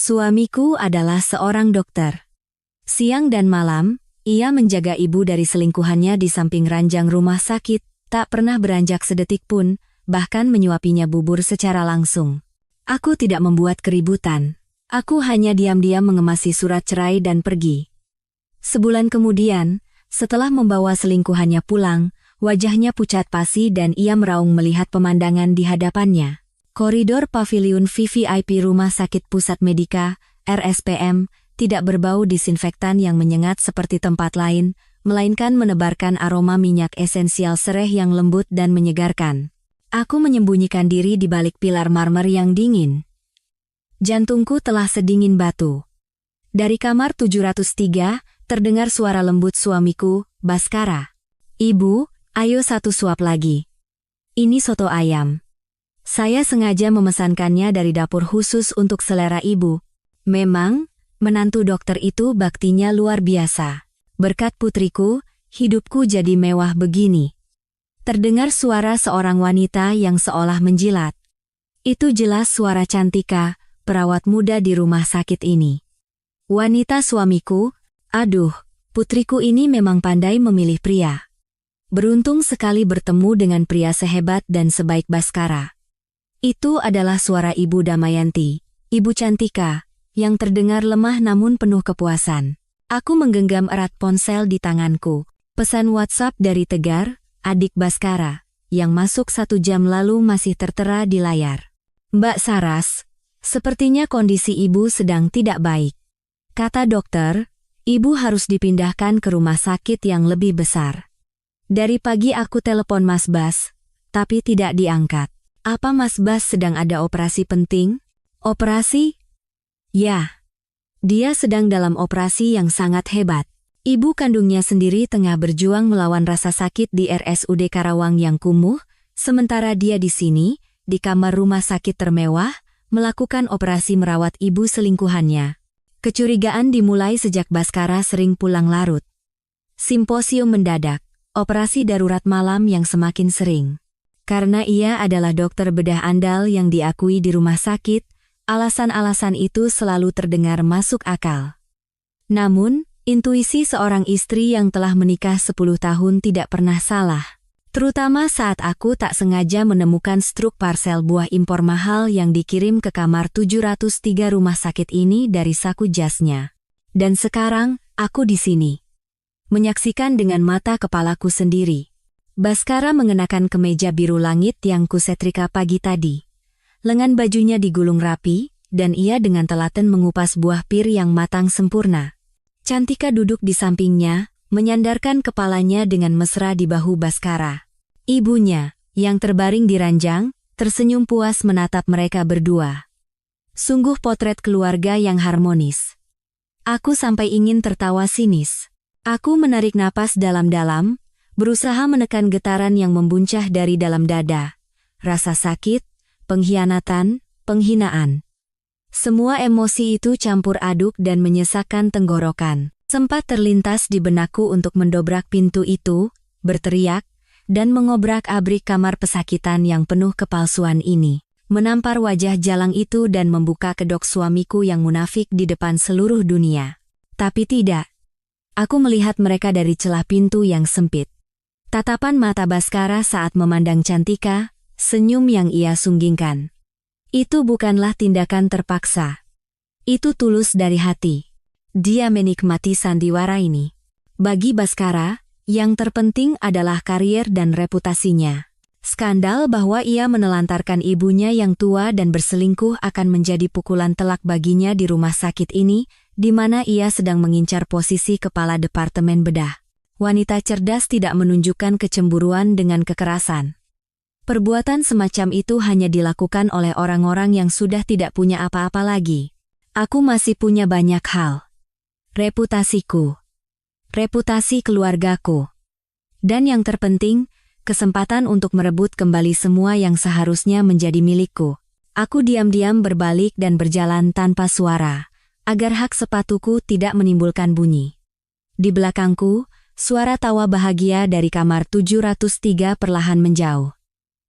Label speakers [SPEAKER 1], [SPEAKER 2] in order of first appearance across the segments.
[SPEAKER 1] Suamiku adalah seorang dokter. Siang dan malam, ia menjaga ibu dari selingkuhannya di samping ranjang rumah sakit, tak pernah beranjak sedetik pun, bahkan menyuapinya bubur secara langsung. Aku tidak membuat keributan. Aku hanya diam-diam mengemasi surat cerai dan pergi. Sebulan kemudian, setelah membawa selingkuhannya pulang, wajahnya pucat pasi dan ia meraung melihat pemandangan di hadapannya. Koridor paviliun VVIP Rumah Sakit Pusat Medika, RSPM, tidak berbau disinfektan yang menyengat seperti tempat lain, melainkan menebarkan aroma minyak esensial sereh yang lembut dan menyegarkan. Aku menyembunyikan diri di balik pilar marmer yang dingin. Jantungku telah sedingin batu. Dari kamar 703, terdengar suara lembut suamiku, Baskara. "Ibu, ayo satu suap lagi. Ini soto ayam. Saya sengaja memesankannya dari dapur khusus untuk selera ibu." Memang, menantu dokter itu baktinya luar biasa. Berkat putriku, hidupku jadi mewah begini. Terdengar suara seorang wanita yang seolah menjilat. Itu jelas suara Cantika, perawat muda di rumah sakit ini. Wanita suamiku, aduh, putriku ini memang pandai memilih pria. Beruntung sekali bertemu dengan pria sehebat dan sebaik Baskara. Itu adalah suara Ibu Damayanti, Ibu Cantika, yang terdengar lemah namun penuh kepuasan. Aku menggenggam erat ponsel di tanganku. Pesan WhatsApp dari Tegar, adik Baskara, yang masuk 1 jam lalu masih tertera di layar. "Mbak Saras, sepertinya kondisi ibu sedang tidak baik. Kata dokter, ibu harus dipindahkan ke rumah sakit yang lebih besar. Dari pagi aku telepon Mas Bas, tapi tidak diangkat. Apa Mas Bas sedang ada operasi penting?" "Operasi?" "Ya. Dia sedang dalam operasi yang sangat hebat. Ibu kandungnya sendiri tengah berjuang melawan rasa sakit di RSUD Karawang yang kumuh, sementara dia di sini, di kamar rumah sakit termewah, melakukan operasi merawat ibu selingkuhannya." Kecurigaan dimulai sejak Baskara sering pulang larut. Simposium mendadak, operasi darurat malam yang semakin sering. Karena ia adalah dokter bedah andal yang diakui di rumah sakit, alasan-alasan itu selalu terdengar masuk akal. Namun, intuisi seorang istri yang telah menikah 10 tahun tidak pernah salah. Terutama saat aku tak sengaja menemukan struk parsel buah impor mahal yang dikirim ke kamar 703 rumah sakit ini dari saku jasnya. Dan sekarang, aku di sini. Menyaksikan dengan mata kepalaku sendiri. Baskara mengenakan kemeja biru langit yang kusetrika pagi tadi. Lengan bajunya digulung rapi, dan ia dengan telaten mengupas buah pir yang matang sempurna. Cantika duduk di sampingnya, menyandarkan kepalanya dengan mesra di bahu Baskara. Ibunya, yang terbaring di ranjang, tersenyum puas menatap mereka berdua. Sungguh potret keluarga yang harmonis. Aku sampai ingin tertawa sinis. Aku menarik napas dalam-dalam, berusaha menekan getaran yang membuncah dari dalam dada. Rasa sakit, pengkhianatan, penghinaan. Semua emosi itu campur aduk dan menyesakkan tenggorokan. Sempat terlintas di benakku untuk mendobrak pintu itu, berteriak, dan mengobrak-abrik kamar pesakitan yang penuh kepalsuan ini. Menampar wajah jalang itu dan membuka kedok suamiku yang munafik di depan seluruh dunia. Tapi tidak. Aku melihat mereka dari celah pintu yang sempit. Tatapan mata Baskara saat memandang Cantika, senyum yang ia sunggingkan. Itu bukanlah tindakan terpaksa. Itu tulus dari hati. Dia menikmati sandiwara ini. Bagi Baskara, yang terpenting adalah karier dan reputasinya. Skandal bahwa ia menelantarkan ibunya yang tua dan berselingkuh akan menjadi pukulan telak baginya di rumah sakit ini, di mana ia sedang mengincar posisi kepala departemen bedah. Wanita cerdas tidak menunjukkan kecemburuan dengan kekerasan. Perbuatan semacam itu hanya dilakukan oleh orang-orang yang sudah tidak punya apa-apa lagi. Aku masih punya banyak hal. Reputasiku. Reputasi keluargaku. Dan yang terpenting, kesempatan untuk merebut kembali semua yang seharusnya menjadi milikku. Aku diam-diam berbalik dan berjalan tanpa suara, agar hak sepatuku tidak menimbulkan bunyi. Di belakangku, suara tawa bahagia dari kamar 703 perlahan menjauh.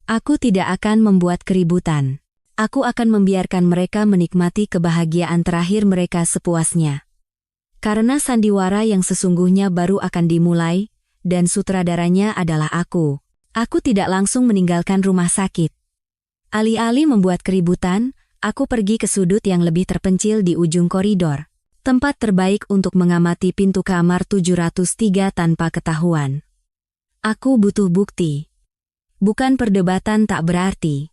[SPEAKER 1] Aku tidak akan membuat keributan. Aku akan membiarkan mereka menikmati kebahagiaan terakhir mereka sepuasnya. Karena sandiwara yang sesungguhnya baru akan dimulai, dan sutradaranya adalah aku. Aku tidak langsung meninggalkan rumah sakit. Alih-alih membuat keributan, aku pergi ke sudut yang lebih terpencil di ujung koridor. Tempat terbaik untuk mengamati pintu kamar 703 tanpa ketahuan. Aku butuh bukti. Bukan perdebatan tak berarti.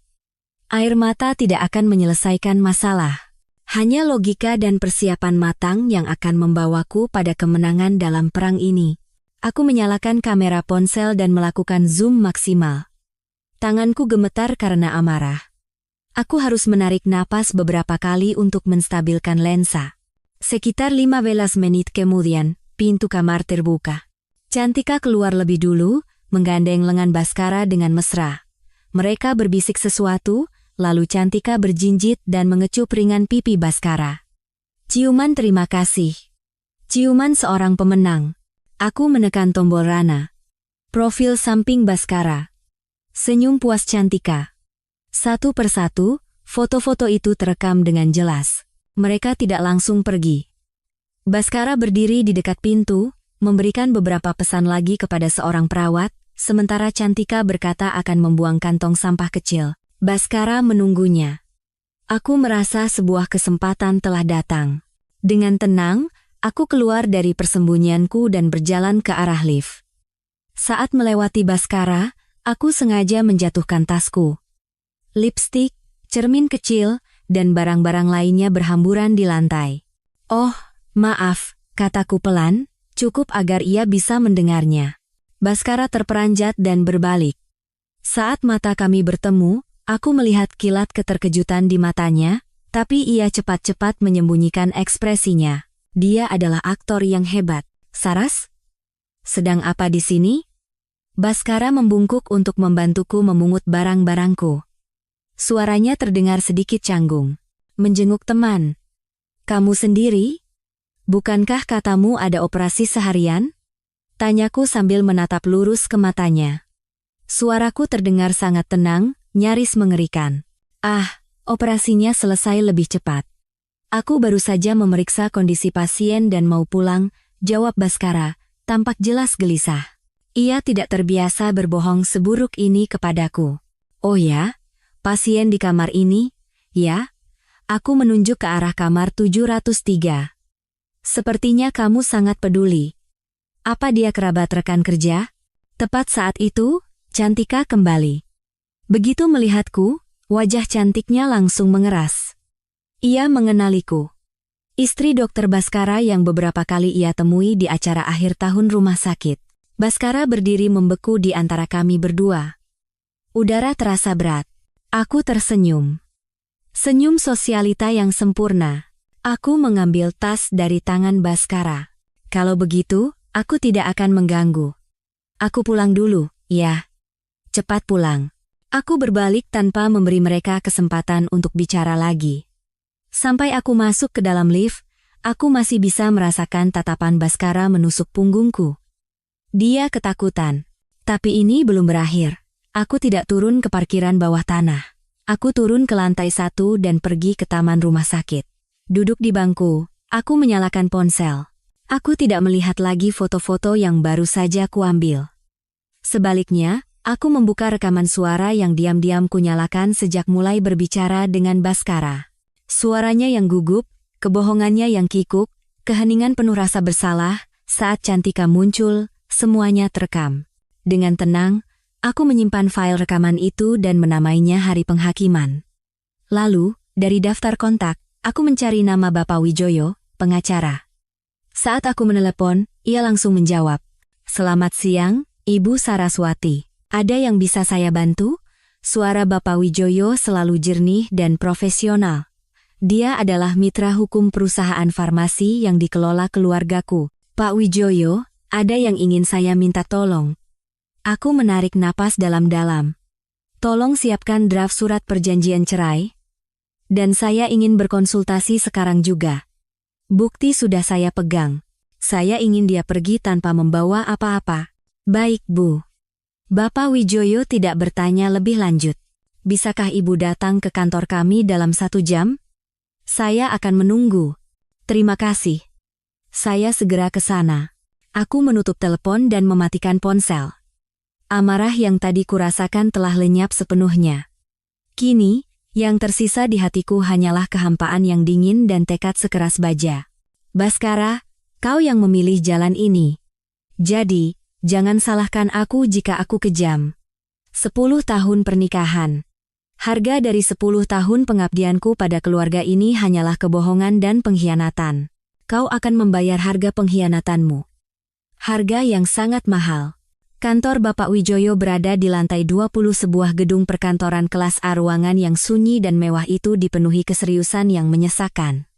[SPEAKER 1] Air mata tidak akan menyelesaikan masalah. Hanya logika dan persiapan matang yang akan membawaku pada kemenangan dalam perang ini. Aku menyalakan kamera ponsel dan melakukan zoom maksimal. Tanganku gemetar karena amarah. Aku harus menarik napas beberapa kali untuk menstabilkan lensa. Sekitar 15 menit kemudian, pintu kamar terbuka. Cantika keluar lebih dulu, menggandeng lengan Baskara dengan mesra. Mereka berbisik sesuatu, lalu Cantika berjinjit dan mengecup ringan pipi Baskara. Ciuman terima kasih. Ciuman seorang pemenang. Aku menekan tombol Rana. Profil samping Baskara. Senyum puas Cantika. Satu persatu, foto-foto itu terekam dengan jelas. Mereka tidak langsung pergi. Baskara berdiri di dekat pintu, memberikan beberapa pesan lagi kepada seorang perawat, sementara Cantika berkata akan membuang kantong sampah kecil. Baskara menunggunya. Aku merasa sebuah kesempatan telah datang. Dengan tenang, aku keluar dari persembunyianku dan berjalan ke arah lift. Saat melewati Baskara, aku sengaja menjatuhkan tasku. Lipstik, cermin kecil, dan barang-barang lainnya berhamburan di lantai. Oh, maaf, kataku pelan, cukup agar ia bisa mendengarnya. Baskara terperanjat dan berbalik. Saat mata kami bertemu, aku melihat kilat keterkejutan di matanya, tapi ia cepat-cepat menyembunyikan ekspresinya. Dia adalah aktor yang hebat. Saras? Sedang apa di sini? Baskara membungkuk untuk membantuku memungut barang-barangku. Suaranya terdengar sedikit canggung. Menjenguk teman. Kamu sendiri? Bukankah katamu ada operasi seharian? Tanyaku sambil menatap lurus ke matanya. Suaraku terdengar sangat tenang, nyaris mengerikan. Operasinya selesai lebih cepat. Aku baru saja memeriksa kondisi pasien dan mau pulang, jawab Baskara, tampak jelas gelisah. Ia tidak terbiasa berbohong seburuk ini kepadaku. Oh ya? Pasien di kamar ini? Ya? Aku menunjuk ke arah kamar 703. Sepertinya kamu sangat peduli. Apa dia kerabat rekan kerja? Tepat saat itu, Cantika kembali. Begitu melihatku, wajah cantiknya langsung mengeras. Ia mengenaliku. Istri Dokter Baskara yang beberapa kali ia temui di acara akhir tahun rumah sakit. Baskara berdiri membeku di antara kami berdua. Udara terasa berat. Aku tersenyum. Senyum sosialita yang sempurna. Aku mengambil tas dari tangan Baskara. Kalau begitu, aku tidak akan mengganggu. Aku pulang dulu, ya. Cepat pulang. Aku berbalik tanpa memberi mereka kesempatan untuk bicara lagi. Sampai aku masuk ke dalam lift, aku masih bisa merasakan tatapan Baskara menusuk punggungku. Dia ketakutan. Tapi ini belum berakhir. Aku tidak turun ke parkiran bawah tanah. Aku turun ke lantai 1 dan pergi ke taman rumah sakit. Duduk di bangku, aku menyalakan ponsel. Aku tidak melihat lagi foto-foto yang baru saja kuambil. Sebaliknya, aku membuka rekaman suara yang diam-diam kunyalakan sejak mulai berbicara dengan Baskara. Suaranya yang gugup, kebohongannya yang kikuk, keheningan penuh rasa bersalah, saat Cantika muncul, semuanya terekam. Dengan tenang, aku menyimpan file rekaman itu dan menamainya hari penghakiman. Lalu, dari daftar kontak, aku mencari nama Bapak Wijoyo, pengacara. Saat aku menelepon, ia langsung menjawab. Selamat siang, Ibu Saraswati. Ada yang bisa saya bantu? Suara Bapak Wijoyo selalu jernih dan profesional. Dia adalah mitra hukum perusahaan farmasi yang dikelola keluargaku. Pak Wijoyo, ada yang ingin saya minta tolong. Aku menarik napas dalam-dalam. Tolong siapkan draft surat perjanjian cerai. Dan saya ingin berkonsultasi sekarang juga. Bukti sudah saya pegang. Saya ingin dia pergi tanpa membawa apa-apa. Baik, Bu. Bapak Wijoyo tidak bertanya lebih lanjut. bisakah ibu datang ke kantor kami dalam 1 jam? Saya akan menunggu. Terima kasih. Saya segera ke sana. Aku menutup telepon dan mematikan ponsel. Amarah yang tadi kurasakan telah lenyap sepenuhnya. Kini, yang tersisa di hatiku hanyalah kehampaan yang dingin dan tekad sekeras baja. Baskara, kau yang memilih jalan ini. Jadi, jangan salahkan aku jika aku kejam. 10 tahun pernikahan. Harga dari 10 tahun pengabdianku pada keluarga ini hanyalah kebohongan dan pengkhianatan. Kau akan membayar harga pengkhianatanmu. Harga yang sangat mahal. Kantor Bapak Wijoyo berada di lantai 20 sebuah gedung perkantoran kelas A. Ruangan yang sunyi dan mewah itu dipenuhi keseriusan yang menyesakan.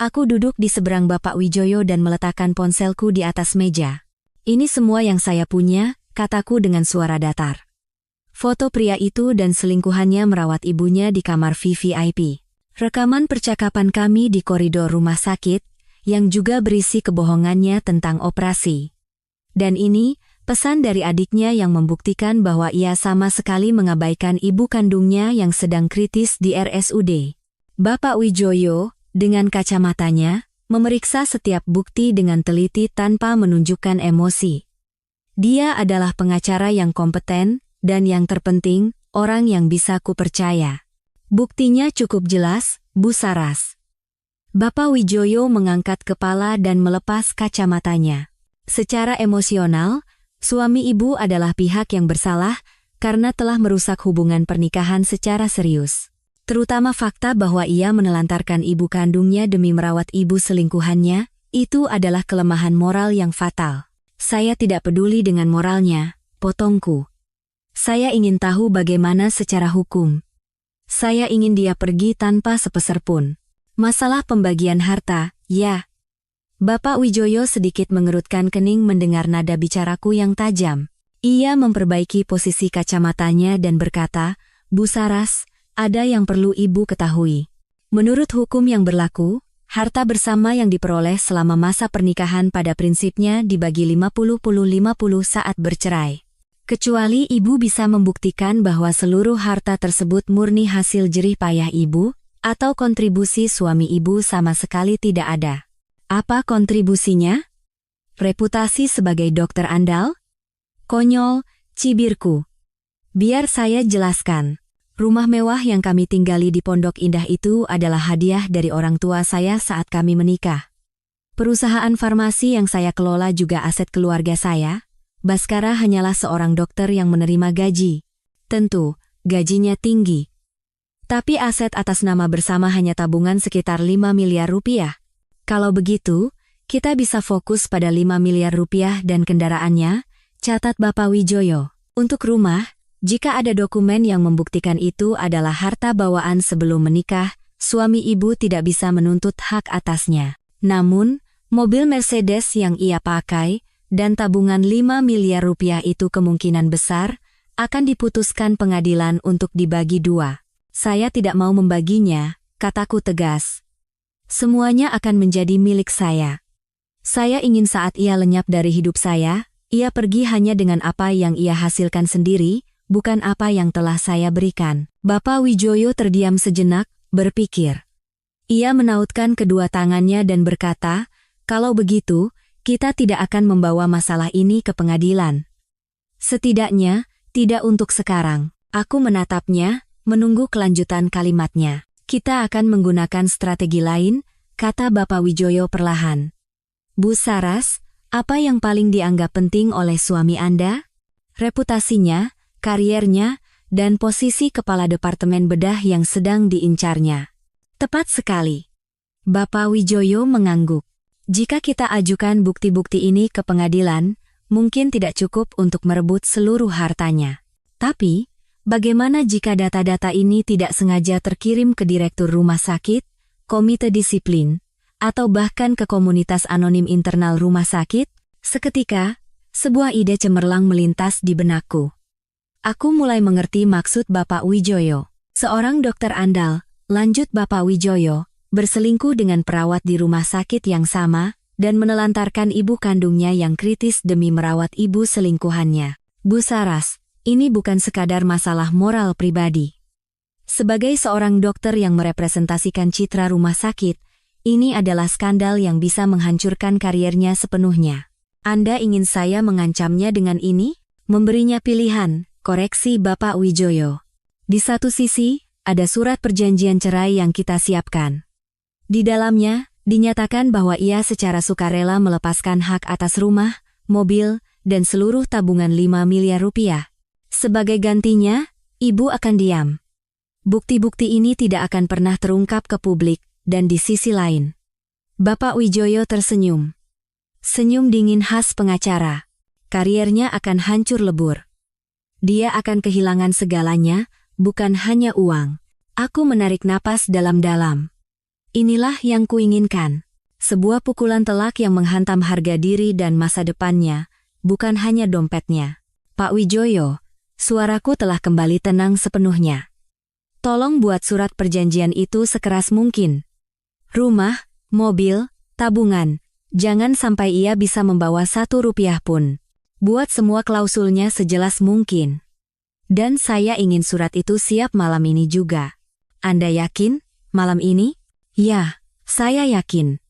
[SPEAKER 1] Aku duduk di seberang Bapak Wijoyo dan meletakkan ponselku di atas meja. Ini semua yang saya punya, kataku dengan suara datar. Foto pria itu dan selingkuhannya merawat ibunya di kamar VVIP. Rekaman percakapan kami di koridor rumah sakit, yang juga berisi kebohongannya tentang operasi. Dan ini, pesan dari adiknya yang membuktikan bahwa ia sama sekali mengabaikan ibu kandungnya yang sedang kritis di RSUD. Bapak Wijoyo, dengan kacamatanya, memeriksa setiap bukti dengan teliti tanpa menunjukkan emosi. Dia adalah pengacara yang kompeten, dan yang terpenting, orang yang bisa kupercaya. Buktinya cukup jelas, Bu Saras. Bapak Wijoyo mengangkat kepala dan melepas kacamatanya. Secara emosional, suami ibu adalah pihak yang bersalah karena telah merusak hubungan pernikahan secara serius. Terutama fakta bahwa ia menelantarkan ibu kandungnya demi merawat ibu selingkuhannya, itu adalah kelemahan moral yang fatal. Saya tidak peduli dengan moralnya, potongku. Saya ingin tahu bagaimana secara hukum. Saya ingin dia pergi tanpa sepeser pun. Masalah pembagian harta, ya. Bapak Wijoyo sedikit mengerutkan kening mendengar nada bicaraku yang tajam. Ia memperbaiki posisi kacamatanya dan berkata, Bu Saras, ada yang perlu ibu ketahui. Menurut hukum yang berlaku, harta bersama yang diperoleh selama masa pernikahan pada prinsipnya dibagi 50-50 saat bercerai. Kecuali ibu bisa membuktikan bahwa seluruh harta tersebut murni hasil jerih payah ibu, atau kontribusi suami ibu sama sekali tidak ada. Apa kontribusinya? Reputasi sebagai dokter andal? Konyol, cibirku. Biar saya jelaskan. Rumah mewah yang kami tinggali di Pondok Indah itu adalah hadiah dari orang tua saya saat kami menikah. Perusahaan farmasi yang saya kelola juga aset keluarga saya. Baskara hanyalah seorang dokter yang menerima gaji. Tentu, gajinya tinggi. Tapi aset atas nama bersama hanya tabungan sekitar 5 miliar rupiah. Kalau begitu, kita bisa fokus pada 5 miliar rupiah dan kendaraannya, catat Bapak Wijoyo. Untuk rumah, jika ada dokumen yang membuktikan itu adalah harta bawaan sebelum menikah, suami ibu tidak bisa menuntut hak atasnya. Namun, mobil Mercedes yang ia pakai, dan tabungan 5 miliar rupiah itu kemungkinan besar akan diputuskan pengadilan untuk dibagi 2. Saya tidak mau membaginya, kataku tegas. Semuanya akan menjadi milik saya. Saya ingin saat ia lenyap dari hidup saya, ia pergi hanya dengan apa yang ia hasilkan sendiri, bukan apa yang telah saya berikan. Bapak Wijoyo terdiam sejenak, berpikir. Ia menautkan kedua tangannya dan berkata, kalau begitu, kita tidak akan membawa masalah ini ke pengadilan. Setidaknya, tidak untuk sekarang. Aku menatapnya, menunggu kelanjutan kalimatnya. Kita akan menggunakan strategi lain, kata Bapak Wijoyo perlahan. Bu Saras, apa yang paling dianggap penting oleh suami Anda? Reputasinya, kariernya, dan posisi kepala departemen bedah yang sedang diincarnya. Tepat sekali. Bapak Wijoyo mengangguk. Jika kita ajukan bukti-bukti ini ke pengadilan, mungkin tidak cukup untuk merebut seluruh hartanya. Tapi, bagaimana jika data-data ini tidak sengaja terkirim ke direktur rumah sakit, komite disiplin, atau bahkan ke komunitas anonim internal rumah sakit? Seketika, sebuah ide cemerlang melintas di benakku. Aku mulai mengerti maksud Bapak Wijoyo. Seorang dokter andal, lanjut Bapak Wijoyo, berselingkuh dengan perawat di rumah sakit yang sama, dan menelantarkan ibu kandungnya yang kritis demi merawat ibu selingkuhannya. Bu Saras, ini bukan sekadar masalah moral pribadi. Sebagai seorang dokter yang merepresentasikan citra rumah sakit, ini adalah skandal yang bisa menghancurkan kariernya sepenuhnya. Anda ingin saya mengancamnya dengan ini? Memberinya pilihan, koreksi Bapak Wijoyo. Di satu sisi, ada surat perjanjian cerai yang kita siapkan. Di dalamnya, dinyatakan bahwa ia secara sukarela melepaskan hak atas rumah, mobil, dan seluruh tabungan 5 miliar rupiah. Sebagai gantinya, Ibu akan diam. Bukti-bukti ini tidak akan pernah terungkap ke publik, dan di sisi lain. Bapak Wijoyo tersenyum. Senyum dingin khas pengacara. Kariernya akan hancur lebur. Dia akan kehilangan segalanya, bukan hanya uang. Aku menarik napas dalam-dalam. Inilah yang kuinginkan. Sebuah pukulan telak yang menghantam harga diri dan masa depannya, bukan hanya dompetnya. Pak Wijoyo, suaraku telah kembali tenang sepenuhnya. Tolong buat surat perjanjian itu sekeras mungkin. Rumah, mobil, tabungan, jangan sampai ia bisa membawa 1 rupiah pun. Buat semua klausulnya sejelas mungkin. Dan saya ingin surat itu siap malam ini juga. Anda yakin? Malam ini? Ya, saya yakin.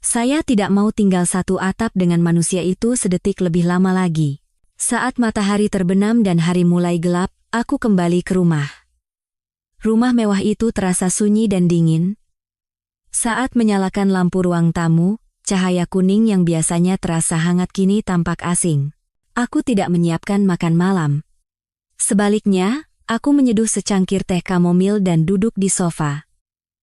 [SPEAKER 1] Saya tidak mau tinggal satu atap dengan manusia itu sedetik lebih lama lagi. Saat matahari terbenam dan hari mulai gelap, aku kembali ke rumah. Rumah mewah itu terasa sunyi dan dingin. Saat menyalakan lampu ruang tamu, cahaya kuning yang biasanya terasa hangat kini tampak asing. Aku tidak menyiapkan makan malam. Sebaliknya, aku menyeduh secangkir teh kamomil dan duduk di sofa.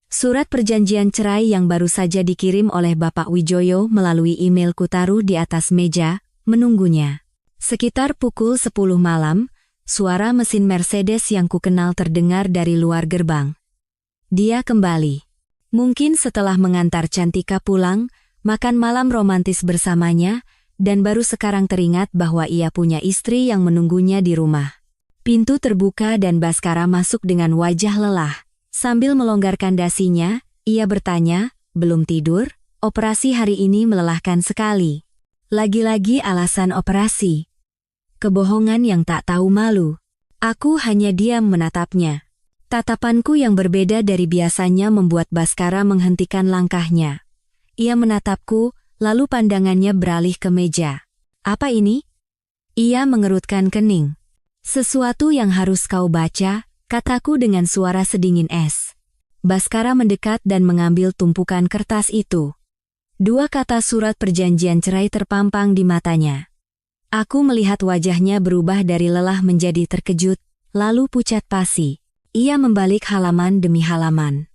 [SPEAKER 1] Surat perjanjian cerai yang baru saja dikirim oleh Bapak Wijoyo melalui email kutaruh di atas meja, menunggunya. Sekitar pukul 10 malam, suara mesin Mercedes yang kukenal terdengar dari luar gerbang. Dia kembali. Mungkin setelah mengantar Cantika pulang, makan malam romantis bersamanya, dan baru sekarang teringat bahwa ia punya istri yang menunggunya di rumah. Pintu terbuka dan Baskara masuk dengan wajah lelah. Sambil melonggarkan dasinya, ia bertanya, "Belum tidur? Operasi hari ini melelahkan sekali." Lagi-lagi alasan operasi. Kebohongan yang tak tahu malu. Aku hanya diam menatapnya. Tatapanku yang berbeda dari biasanya membuat Baskara menghentikan langkahnya. Ia menatapku, lalu pandangannya beralih ke meja. "Apa ini?" Ia mengerutkan kening. "Sesuatu yang harus kau baca," kataku dengan suara sedingin es. Baskara mendekat dan mengambil tumpukan kertas itu. 2 kata surat perjanjian cerai terpampang di matanya. Aku melihat wajahnya berubah dari lelah menjadi terkejut, lalu pucat pasi. Ia membalik halaman demi halaman.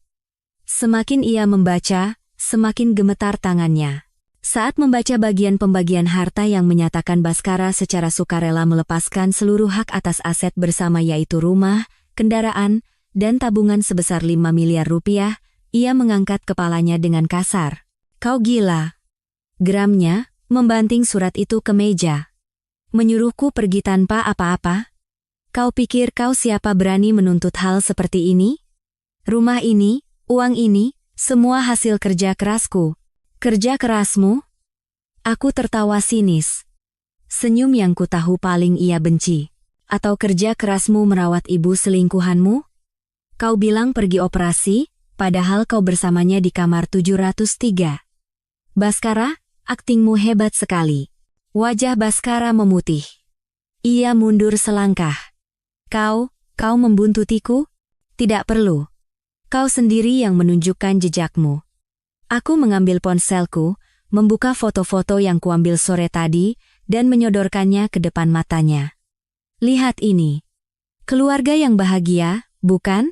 [SPEAKER 1] Semakin ia membaca, semakin gemetar tangannya. Saat membaca bagian pembagian harta yang menyatakan Baskara secara sukarela melepaskan seluruh hak atas aset bersama yaitu rumah, kendaraan, dan tabungan sebesar 5 miliar rupiah, ia mengangkat kepalanya dengan kasar. "Kau gila." Geramnya, membanting surat itu ke meja. "Menyuruhku pergi tanpa apa-apa? Kau pikir kau siapa berani menuntut hal seperti ini? Rumah ini, uang ini, semua hasil kerja kerasku. Kerja kerasmu?" Aku tertawa sinis. Senyum yang ku tahu paling ia benci. "Atau kerja kerasmu merawat ibu selingkuhanmu? Kau bilang pergi operasi, padahal kau bersamanya di kamar 703. Baskara, aktingmu hebat sekali." Wajah Baskara memutih. Ia mundur selangkah. Kau membuntutiku? Tidak perlu. Kau sendiri yang menunjukkan jejakmu." Aku mengambil ponselku, membuka foto-foto yang kuambil sore tadi, dan menyodorkannya ke depan matanya. "Lihat ini. Keluarga yang bahagia, bukan?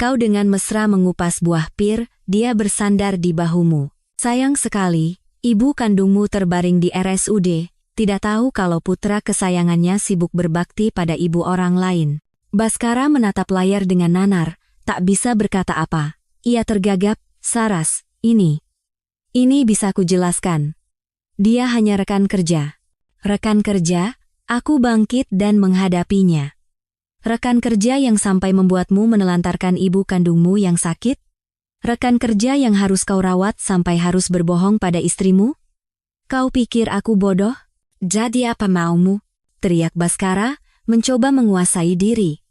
[SPEAKER 1] Kau dengan mesra mengupas buah pir, dia bersandar di bahumu. Sayang sekali, ibu kandungmu terbaring di RSUD. Tidak tahu kalau putra kesayangannya sibuk berbakti pada ibu orang lain." Baskara menatap layar dengan nanar, tak bisa berkata apa. Ia tergagap, "Saras, ini bisa kujelaskan. Dia hanya rekan kerja." "Rekan kerja?" Aku bangkit dan menghadapinya. "Rekan kerja yang sampai membuatmu menelantarkan ibu kandungmu yang sakit? Rekan kerja yang harus kau rawat sampai harus berbohong pada istrimu? Kau pikir aku bodoh? Jadi apa maumu?" teriak Baskara, mencoba menguasai diri.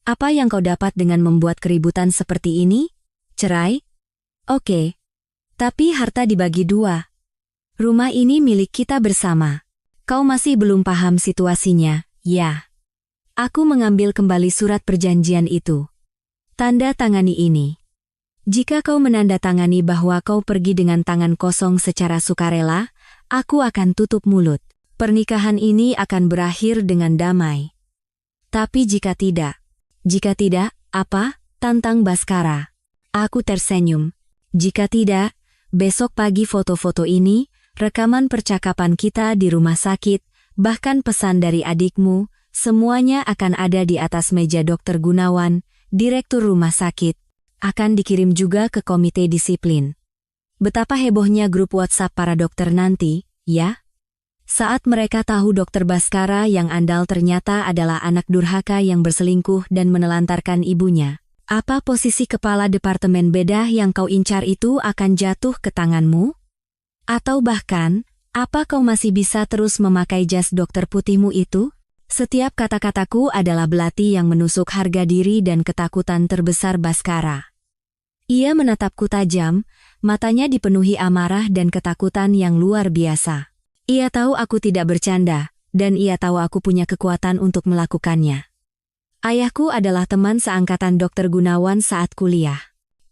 [SPEAKER 1] Apa yang kau dapat dengan membuat keributan seperti ini? Cerai? Oke. Tapi harta dibagi dua. Rumah ini milik kita bersama. Kau masih belum paham situasinya, ya? Aku mengambil kembali surat perjanjian itu. Tanda tangani ini. Jika kau menandatangani bahwa kau pergi dengan tangan kosong secara sukarela, aku akan tutup mulut. Pernikahan ini akan berakhir dengan damai. Tapi jika tidak, apa? Tantang Baskara. Aku tersenyum. Jika tidak, besok pagi foto-foto ini, rekaman percakapan kita di rumah sakit, bahkan pesan dari adikmu, semuanya akan ada di atas meja Dr. Gunawan, direktur rumah sakit, akan dikirim juga ke komite disiplin. Betapa hebohnya grup WhatsApp para dokter nanti, ya? Saat mereka tahu Dr. Baskara yang andal ternyata adalah anak durhaka yang berselingkuh dan menelantarkan ibunya. Apa posisi kepala departemen bedah yang kau incar itu akan jatuh ke tanganmu? Atau bahkan, apa kau masih bisa terus memakai jas dokter putihmu itu? Setiap kata-kataku adalah belati yang menusuk harga diri dan ketakutan terbesar Baskara. Ia menatapku tajam, matanya dipenuhi amarah dan ketakutan yang luar biasa. Ia tahu aku tidak bercanda, dan ia tahu aku punya kekuatan untuk melakukannya. Ayahku adalah teman seangkatan Dr. Gunawan saat kuliah.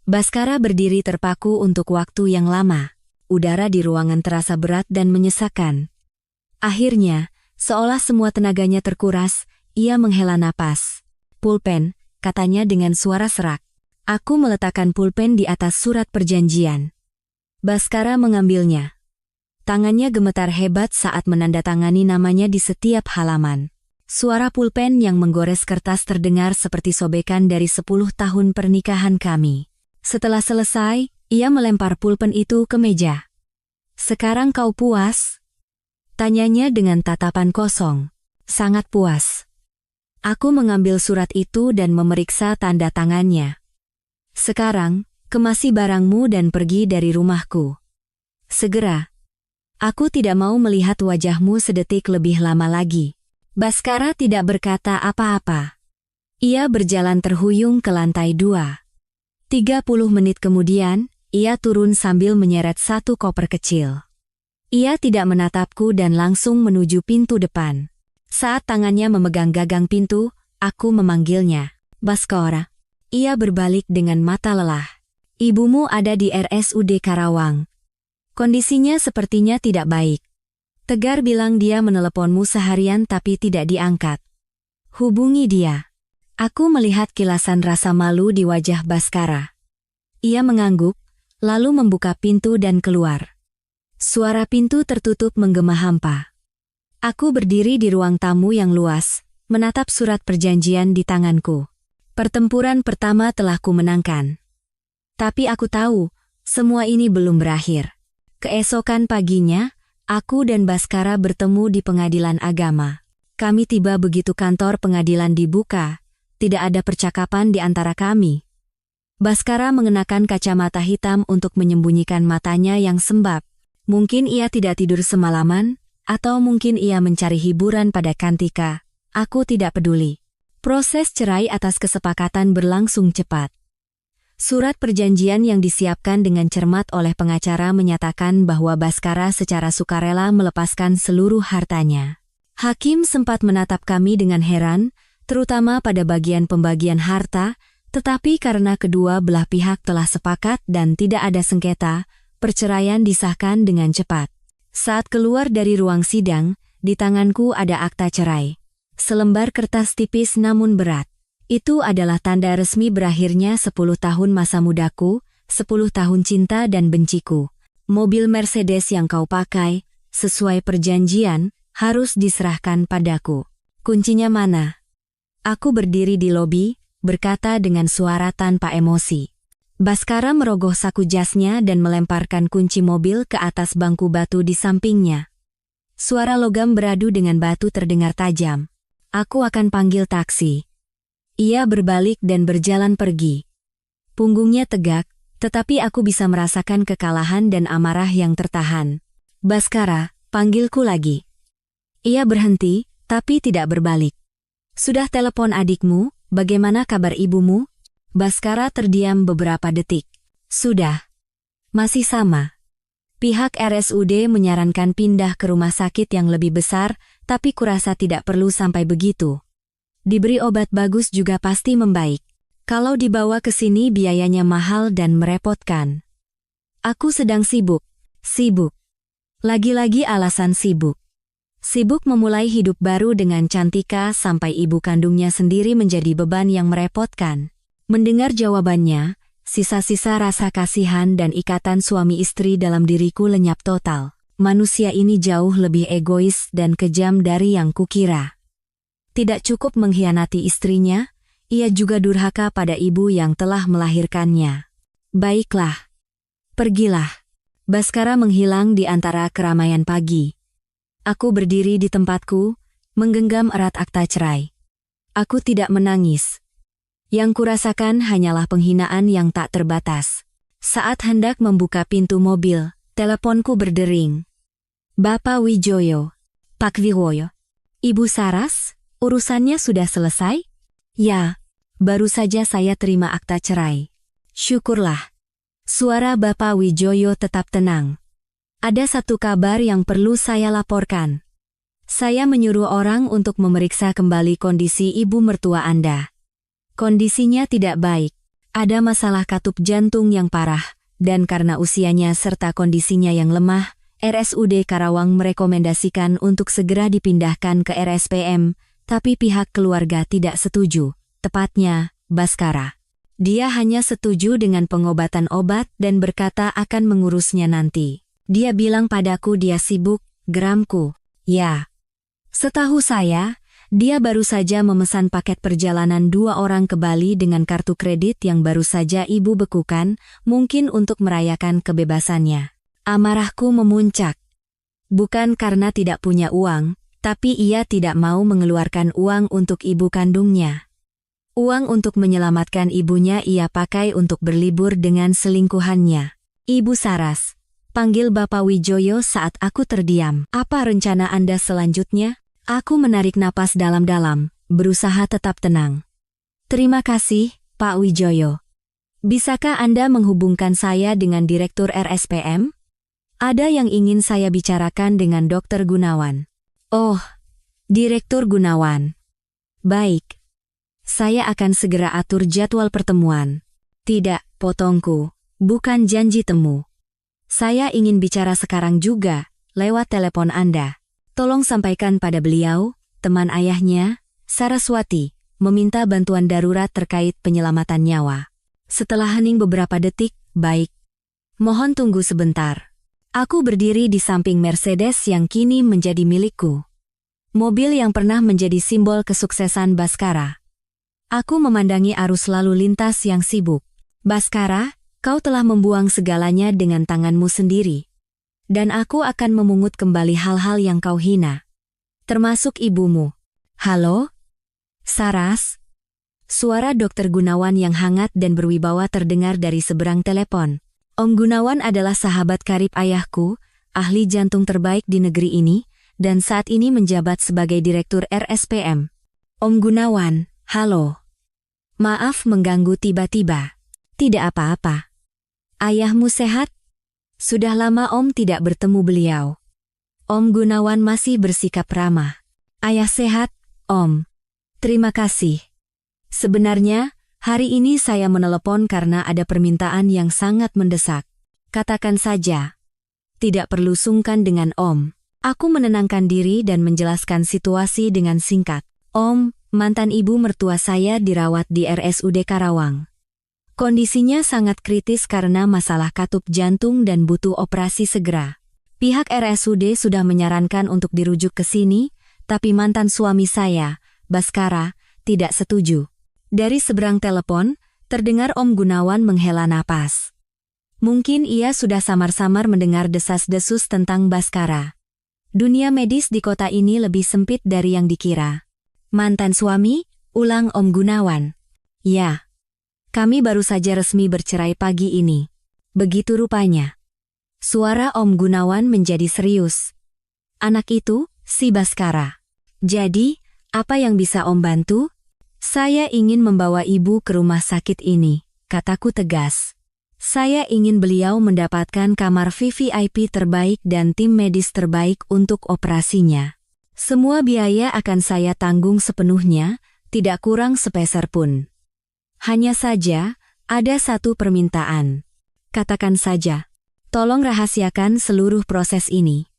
[SPEAKER 1] Baskara berdiri terpaku untuk waktu yang lama. Udara di ruangan terasa berat dan menyesakan. Akhirnya, seolah semua tenaganya terkuras, ia menghela napas. Pulpen, katanya dengan suara serak. Aku meletakkan pulpen di atas surat perjanjian. Baskara mengambilnya. Tangannya gemetar hebat saat menandatangani namanya di setiap halaman. Suara pulpen yang menggores kertas terdengar seperti sobekan dari 10 tahun pernikahan kami. Setelah selesai, ia melempar pulpen itu ke meja. Sekarang kau puas? Tanyanya dengan tatapan kosong. Sangat puas. Aku mengambil surat itu dan memeriksa tanda tangannya. Sekarang, kemasi barangmu dan pergi dari rumahku. Segera. Aku tidak mau melihat wajahmu sedetik lebih lama lagi. Baskara tidak berkata apa-apa. Ia berjalan terhuyung ke lantai 2. 30 menit kemudian, ia turun sambil menyeret satu koper kecil. Ia tidak menatapku dan langsung menuju pintu depan. Saat tangannya memegang gagang pintu, aku memanggilnya. Baskara. Ia berbalik dengan mata lelah. Ibumu ada di RSUD Karawang. Kondisinya sepertinya tidak baik. Tegar bilang dia meneleponmu seharian tapi tidak diangkat. Hubungi dia. Aku melihat kilasan rasa malu di wajah Baskara. Ia mengangguk, lalu membuka pintu dan keluar. Suara pintu tertutup menggema hampa. Aku berdiri di ruang tamu yang luas, menatap surat perjanjian di tanganku. Pertempuran pertama telah kumenangkan. Tapi aku tahu, semua ini belum berakhir. Keesokan paginya, aku dan Baskara bertemu di pengadilan agama. Kami tiba begitu kantor pengadilan dibuka, tidak ada percakapan di antara kami. Baskara mengenakan kacamata hitam untuk menyembunyikan matanya yang sembab. Mungkin ia tidak tidur semalaman, atau mungkin ia mencari hiburan pada Kantika. Aku tidak peduli. Proses cerai atas kesepakatan berlangsung cepat. Surat perjanjian yang disiapkan dengan cermat oleh pengacara menyatakan bahwa Baskara secara sukarela melepaskan seluruh hartanya. Hakim sempat menatap kami dengan heran, terutama pada bagian pembagian harta, tetapi karena kedua belah pihak telah sepakat dan tidak ada sengketa, perceraian disahkan dengan cepat. Saat keluar dari ruang sidang, di tanganku ada akta cerai. Selembar kertas tipis namun berat. Itu adalah tanda resmi berakhirnya 10 tahun masa mudaku, 10 tahun cinta dan benciku. Mobil Mercedes yang kau pakai, sesuai perjanjian, harus diserahkan padaku. Kuncinya mana? Aku berdiri di lobi, berkata dengan suara tanpa emosi. Baskara merogoh saku jasnya dan melemparkan kunci mobil ke atas bangku batu di sampingnya. Suara logam beradu dengan batu terdengar tajam. Aku akan panggil taksi. Ia berbalik dan berjalan pergi. Punggungnya tegak, tetapi aku bisa merasakan kekalahan dan amarah yang tertahan. Baskara, panggilku lagi. Ia berhenti, tapi tidak berbalik. Sudah telepon adikmu? bagaimana kabar ibumu? Baskara terdiam beberapa detik. Sudah. Masih sama. Pihak RSUD menyarankan pindah ke rumah sakit yang lebih besar, tapi kurasa tidak perlu sampai begitu. Diberi obat bagus juga pasti membaik. Kalau dibawa ke sini biayanya mahal dan merepotkan. Aku sedang sibuk. Sibuk. Lagi-lagi alasan sibuk. Sibuk memulai hidup baru dengan Cantika sampai ibu kandungnya sendiri menjadi beban yang merepotkan. Mendengar jawabannya, sisa-sisa rasa kasihan dan ikatan suami istri dalam diriku lenyap total. Manusia ini jauh lebih egois dan kejam dari yang kukira. Tidak cukup mengkhianati istrinya, ia juga durhaka pada ibu yang telah melahirkannya. Baiklah. Pergilah. Baskara menghilang di antara keramaian pagi. Aku berdiri di tempatku, menggenggam erat akta cerai. Aku tidak menangis. Yang kurasakan hanyalah penghinaan yang tak terbatas. Saat hendak membuka pintu mobil, teleponku berdering. Bapak Wijoyo. Pak Wiwoyo. Ibu Saras, urusannya sudah selesai? Ya, baru saja saya terima akta cerai. Syukurlah. Suara Bapak Wijoyo tetap tenang. Ada satu kabar yang perlu saya laporkan. Saya menyuruh orang untuk memeriksa kembali kondisi ibu mertua Anda. Kondisinya tidak baik. Ada masalah katup jantung yang parah, dan karena usianya serta kondisinya yang lemah, RSUD Karawang merekomendasikan untuk segera dipindahkan ke RSPM, tapi pihak keluarga tidak setuju, tepatnya, Baskara. Dia hanya setuju dengan pengobatan obat dan berkata akan mengurusnya nanti. Dia bilang padaku dia sibuk, geramku. Ya. Setahu saya, dia baru saja memesan paket perjalanan 2 orang ke Bali dengan kartu kredit yang baru saja ibu bekukan, mungkin untuk merayakan kebebasannya. Amarahku memuncak. Bukan karena tidak punya uang, tapi ia tidak mau mengeluarkan uang untuk ibu kandungnya. Uang untuk menyelamatkan ibunya ia pakai untuk berlibur dengan selingkuhannya. Ibu Saras, panggil Bapak Wijoyo saat aku terdiam. Apa rencana Anda selanjutnya? Aku menarik napas dalam-dalam, berusaha tetap tenang. Terima kasih, Pak Wijoyo. Bisakah Anda menghubungkan saya dengan Direktur RSPM? Ada yang ingin saya bicarakan dengan Dr. Gunawan. Oh, Direktur Gunawan. Baik. Saya akan segera atur jadwal pertemuan. Tidak, potongku. Bukan janji temu. Saya ingin bicara sekarang juga, lewat telepon Anda. Tolong sampaikan pada beliau, teman ayahnya, Saraswati, meminta bantuan darurat terkait penyelamatan nyawa. Setelah hening beberapa detik, baik. Mohon tunggu sebentar. Aku berdiri di samping Mercedes yang kini menjadi milikku. Mobil yang pernah menjadi simbol kesuksesan Baskara. Aku memandangi arus lalu lintas yang sibuk. Baskara, kau telah membuang segalanya dengan tanganmu sendiri. Dan aku akan memungut kembali hal-hal yang kau hina. Termasuk ibumu. Halo? Saras? Suara Dr. Gunawan yang hangat dan berwibawa terdengar dari seberang telepon. Om Gunawan adalah sahabat karib ayahku, ahli jantung terbaik di negeri ini, dan saat ini menjabat sebagai Direktur RSPM. Om Gunawan, halo. Maaf mengganggu tiba-tiba. Tidak apa-apa. Ayahmu sehat? Sudah lama Om tidak bertemu beliau. Om Gunawan masih bersikap ramah. Ayah sehat, Om. Terima kasih. Sebenarnya, hari ini saya menelepon karena ada permintaan yang sangat mendesak. Katakan saja. Tidak perlu sungkan dengan Om. Aku menenangkan diri dan menjelaskan situasi dengan singkat. Om, mantan ibu mertua saya dirawat di RSUD Karawang. Kondisinya sangat kritis karena masalah katup jantung dan butuh operasi segera. Pihak RSUD sudah menyarankan untuk dirujuk ke sini, tapi mantan suami saya, Baskara, tidak setuju. Dari seberang telepon, terdengar Om Gunawan menghela napas. Mungkin ia sudah samar-samar mendengar desas-desus tentang Baskara. Dunia medis di kota ini lebih sempit dari yang dikira. Mantan suami? Ulang Om Gunawan. Ya. Kami baru saja resmi bercerai pagi ini. Begitu rupanya. Suara Om Gunawan menjadi serius. Anak itu, si Baskara. Jadi, apa yang bisa Om bantu? Saya ingin membawa ibu ke rumah sakit ini, kataku tegas. Saya ingin beliau mendapatkan kamar VVIP terbaik dan tim medis terbaik untuk operasinya. Semua biaya akan saya tanggung sepenuhnya, tidak kurang sepeser pun. Hanya saja, ada satu permintaan. Katakan saja, tolong rahasiakan seluruh proses ini.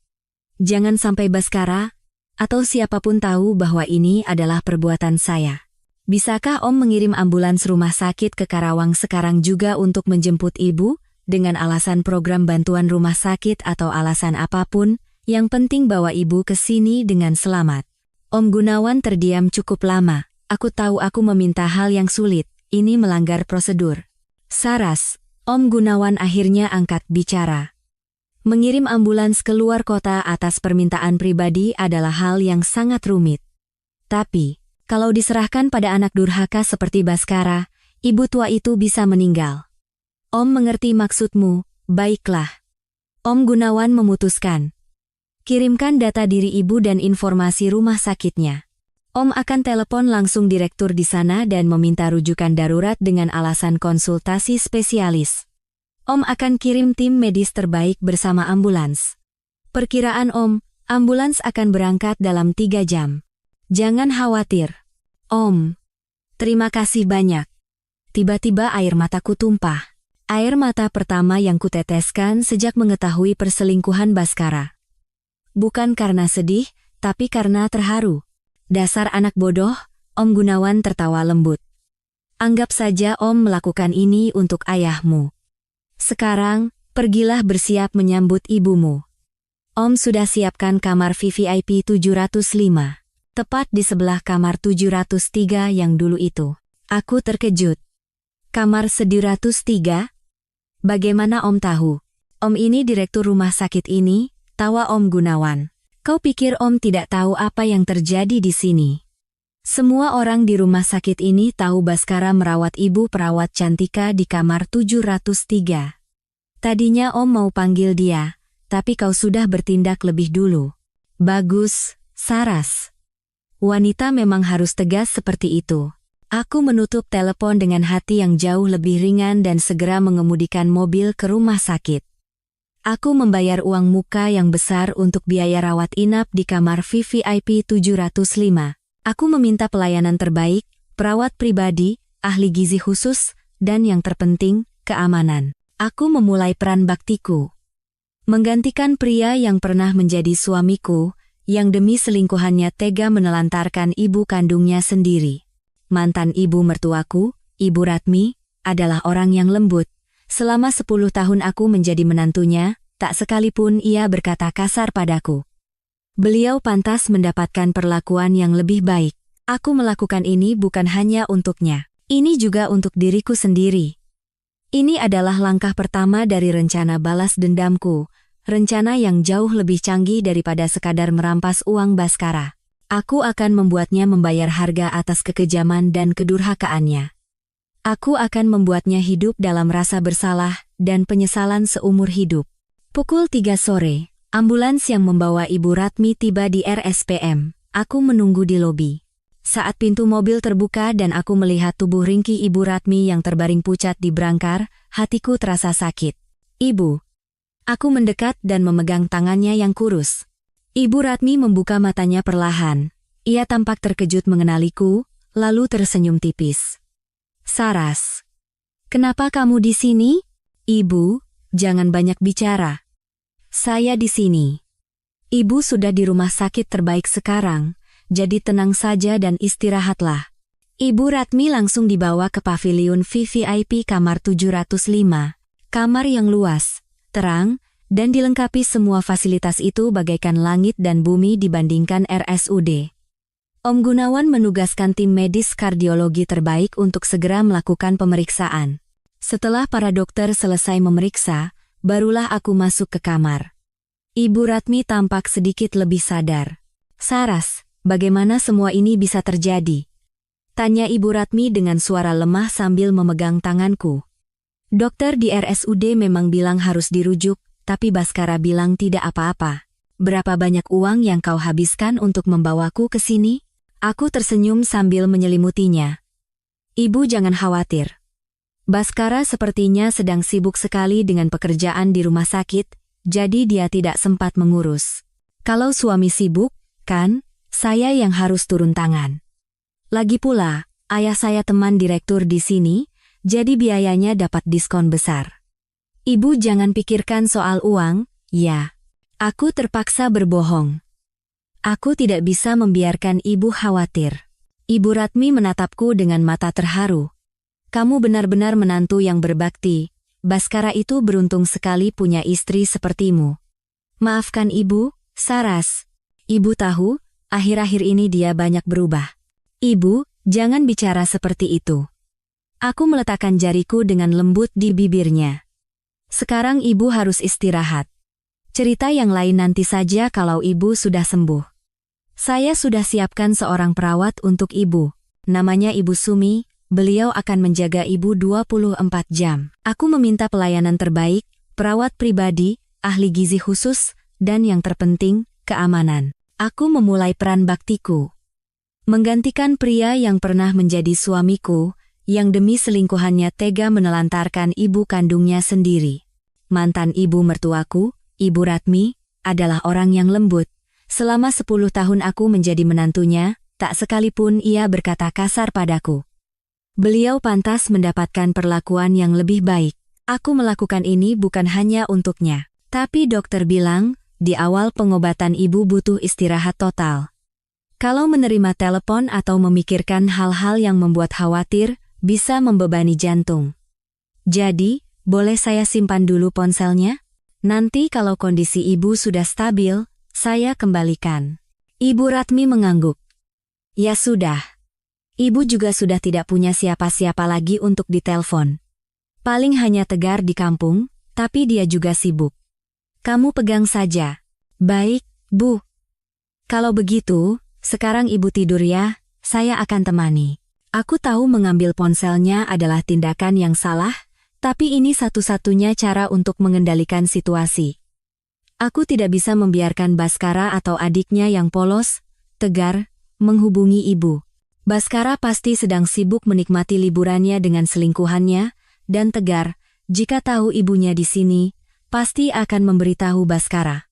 [SPEAKER 1] Jangan sampai Baskara atau siapapun tahu bahwa ini adalah perbuatan saya. Bisakah Om mengirim ambulans rumah sakit ke Karawang sekarang juga untuk menjemput ibu, dengan alasan program bantuan rumah sakit atau alasan apapun, yang penting bawa ibu ke sini dengan selamat. Om Gunawan terdiam cukup lama. Aku tahu aku meminta hal yang sulit, ini melanggar prosedur. Saras, Om Gunawan akhirnya angkat bicara. Mengirim ambulans keluar kota atas permintaan pribadi adalah hal yang sangat rumit. Tapi, kalau diserahkan pada anak durhaka seperti Baskara, ibu tua itu bisa meninggal. Om mengerti maksudmu, baiklah. Om Gunawan memutuskan. Kirimkan data diri ibu dan informasi rumah sakitnya. Om akan telepon langsung direktur di sana dan meminta rujukan darurat dengan alasan konsultasi spesialis. Om akan kirim tim medis terbaik bersama ambulans. Perkiraan Om, ambulans akan berangkat dalam 3 jam. Jangan khawatir. Om. Terima kasih banyak. Tiba-tiba air mataku tumpah. Air mata pertama yang kuteteskan sejak mengetahui perselingkuhan Baskara. Bukan karena sedih, tapi karena terharu. Dasar anak bodoh, Om Gunawan tertawa lembut. Anggap saja Om melakukan ini untuk ayahmu. Sekarang, pergilah bersiap menyambut ibumu. Om sudah siapkan kamar VVIP 705. Tepat di sebelah kamar 703 yang dulu itu. Aku terkejut. Kamar 703? Bagaimana Om tahu? Om ini direktur rumah sakit ini, tawa Om Gunawan. Kau pikir Om tidak tahu apa yang terjadi di sini? Semua orang di rumah sakit ini tahu Baskara merawat ibu perawat Cantika di kamar 703. Tadinya Om mau panggil dia, tapi kau sudah bertindak lebih dulu. Bagus, Saras. Wanita memang harus tegas seperti itu. Aku menutup telepon dengan hati yang jauh lebih ringan dan segera mengemudikan mobil ke rumah sakit. Aku membayar uang muka yang besar untuk biaya rawat inap di kamar VVIP 705. Aku meminta pelayanan terbaik, perawat pribadi, ahli gizi khusus, dan yang terpenting, keamanan. Aku memulai peran baktiku. Menggantikan pria yang pernah menjadi suamiku, yang demi selingkuhannya tega menelantarkan ibu kandungnya sendiri. Mantan ibu mertuaku, Ibu Ratmi, adalah orang yang lembut. Selama 10 tahun aku menjadi menantunya, tak sekalipun ia berkata kasar padaku. Beliau pantas mendapatkan perlakuan yang lebih baik. Aku melakukan ini bukan hanya untuknya. Ini juga untuk diriku sendiri. Ini adalah langkah pertama dari rencana balas dendamku, rencana yang jauh lebih canggih daripada sekadar merampas uang Baskara. Aku akan membuatnya membayar harga atas kekejaman dan kedurhakaannya. Aku akan membuatnya hidup dalam rasa bersalah dan penyesalan seumur hidup. Pukul 3 sore, ambulans yang membawa Ibu Ratmi tiba di RSPM. Aku menunggu di lobi. Saat pintu mobil terbuka dan aku melihat tubuh ringkih Ibu Ratmi yang terbaring pucat di brangkar, hatiku terasa sakit. Ibu. Aku mendekat dan memegang tangannya yang kurus. Ibu Ratmi membuka matanya perlahan. Ia tampak terkejut mengenaliku, lalu tersenyum tipis. Saras. Kenapa kamu di sini? Ibu, jangan banyak bicara. Saya di sini. Ibu sudah di rumah sakit terbaik sekarang, jadi tenang saja dan istirahatlah. Ibu Ratmi langsung dibawa ke pavilion VVIP kamar 705. Kamar yang luas, terang, dan dilengkapi semua fasilitas itu bagaikan langit dan bumi dibandingkan RSUD. Om Gunawan menugaskan tim medis kardiologi terbaik untuk segera melakukan pemeriksaan. Setelah para dokter selesai memeriksa, barulah aku masuk ke kamar. Ibu Ratmi tampak sedikit lebih sadar. Saras, bagaimana semua ini bisa terjadi? Tanya Ibu Ratmi dengan suara lemah sambil memegang tanganku. Dokter di RSUD memang bilang harus dirujuk, tapi Baskara bilang tidak apa-apa. Berapa banyak uang yang kau habiskan untuk membawaku ke sini? Aku tersenyum sambil menyelimutinya. Ibu jangan khawatir. Baskara sepertinya sedang sibuk sekali dengan pekerjaan di rumah sakit, jadi dia tidak sempat mengurus. Kalau suami sibuk, kan, saya yang harus turun tangan. Lagi pula, ayah saya teman direktur di sini, jadi biayanya dapat diskon besar. Ibu jangan pikirkan soal uang, ya. Aku terpaksa berbohong. Aku tidak bisa membiarkan ibu khawatir. Ibu Ratmi menatapku dengan mata terharu. Kamu benar-benar menantu yang berbakti. Baskara itu beruntung sekali punya istri sepertimu. Maafkan ibu, Saras. Ibu tahu, akhir-akhir ini dia banyak berubah. Ibu, jangan bicara seperti itu. Aku meletakkan jariku dengan lembut di bibirnya. Sekarang ibu harus istirahat. Cerita yang lain nanti saja kalau ibu sudah sembuh. Saya sudah siapkan seorang perawat untuk ibu. Namanya Ibu Sumi, beliau akan menjaga ibu 24 jam. Aku meminta pelayanan terbaik, perawat pribadi, ahli gizi khusus, dan yang terpenting, keamanan. Aku memulai peran baktiku. Menggantikan pria yang pernah menjadi suamiku, yang demi selingkuhannya tega menelantarkan ibu kandungnya sendiri. Mantan ibu mertuaku, Ibu Ratmi, adalah orang yang lembut. Selama 10 tahun aku menjadi menantunya, tak sekalipun ia berkata kasar padaku. Beliau pantas mendapatkan perlakuan yang lebih baik. Aku melakukan ini bukan hanya untuknya. Tapi dokter bilang, di awal pengobatan ibu butuh istirahat total. Kalau menerima telepon atau memikirkan hal-hal yang membuat khawatir, bisa membebani jantung. Jadi, boleh saya simpan dulu ponselnya? Nanti kalau kondisi ibu sudah stabil, saya kembalikan. Ibu Ratmi mengangguk. Ya sudah. Ibu juga sudah tidak punya siapa-siapa lagi untuk ditelepon. Paling hanya Tegar di kampung, tapi dia juga sibuk. Kamu pegang saja. Baik, Bu. Kalau begitu, sekarang ibu tidur ya, saya akan temani. Aku tahu mengambil ponselnya adalah tindakan yang salah, tapi ini satu-satunya cara untuk mengendalikan situasi. Aku tidak bisa membiarkan Baskara atau adiknya yang polos, Tegar, menghubungi ibu. Baskara pasti sedang sibuk menikmati liburannya dengan selingkuhannya, dan Tegar, jika tahu ibunya di sini, pasti akan memberitahu Baskara.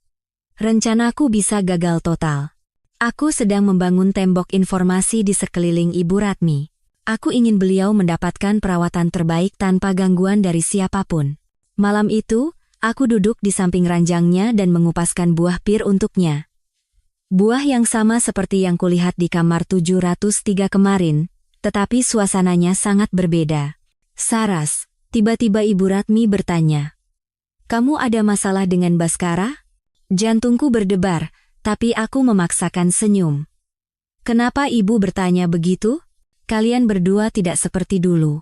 [SPEAKER 1] Rencanaku bisa gagal total. Aku sedang membangun tembok informasi di sekeliling Ibu Ratmi. Aku ingin beliau mendapatkan perawatan terbaik tanpa gangguan dari siapapun. Malam itu, aku duduk di samping ranjangnya dan mengupaskan buah pir untuknya. Buah yang sama seperti yang kulihat di kamar 703 kemarin, tetapi suasananya sangat berbeda. Saras, tiba-tiba Ibu Ratmi bertanya. Kamu ada masalah dengan Baskara? Jantungku berdebar, tapi aku memaksakan senyum. Kenapa ibu bertanya begitu? Kalian berdua tidak seperti dulu.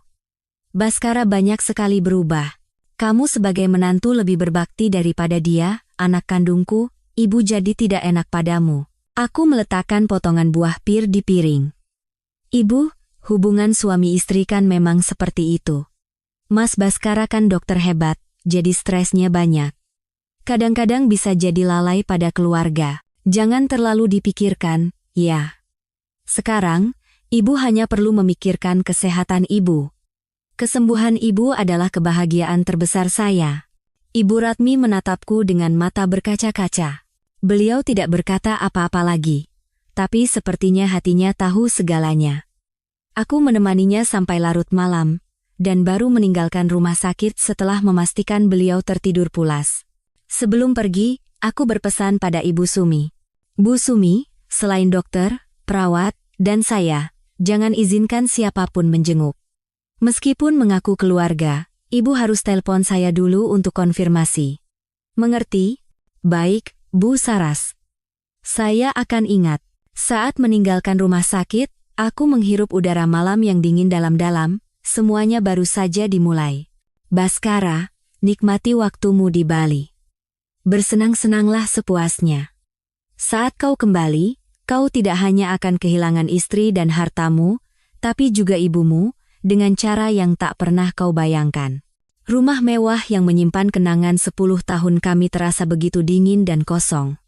[SPEAKER 1] Baskara banyak sekali berubah. Kamu sebagai menantu lebih berbakti daripada dia, anak kandungku, ibu jadi tidak enak padamu. Aku meletakkan potongan buah pir di piring. Ibu, hubungan suami istri kan memang seperti itu. Mas Baskara kan dokter hebat, jadi stresnya banyak. Kadang-kadang bisa jadi lalai pada keluarga. Jangan terlalu dipikirkan, ya. Sekarang, ibu hanya perlu memikirkan kesehatan ibu. Kesembuhan ibu adalah kebahagiaan terbesar saya. Ibu Ratmi menatapku dengan mata berkaca-kaca. Beliau tidak berkata apa-apa lagi. Tapi sepertinya hatinya tahu segalanya. Aku menemaninya sampai larut malam, dan baru meninggalkan rumah sakit setelah memastikan beliau tertidur pulas. Sebelum pergi, aku berpesan pada Ibu Sumi. Bu Sumi, selain dokter, perawat, dan saya, jangan izinkan siapapun menjenguk. Meskipun mengaku keluarga, ibu harus telepon saya dulu untuk konfirmasi. Mengerti? Baik, Bu Saras. Saya akan ingat. Saat meninggalkan rumah sakit, aku menghirup udara malam yang dingin dalam-dalam, semuanya baru saja dimulai. Baskara, nikmati waktumu di Bali. Bersenang-senanglah sepuasnya. Saat kau kembali, kau tidak hanya akan kehilangan istri dan hartamu, tapi juga ibumu, dengan cara yang tak pernah kau bayangkan. Rumah mewah yang menyimpan kenangan 10 tahun kami terasa begitu dingin dan kosong.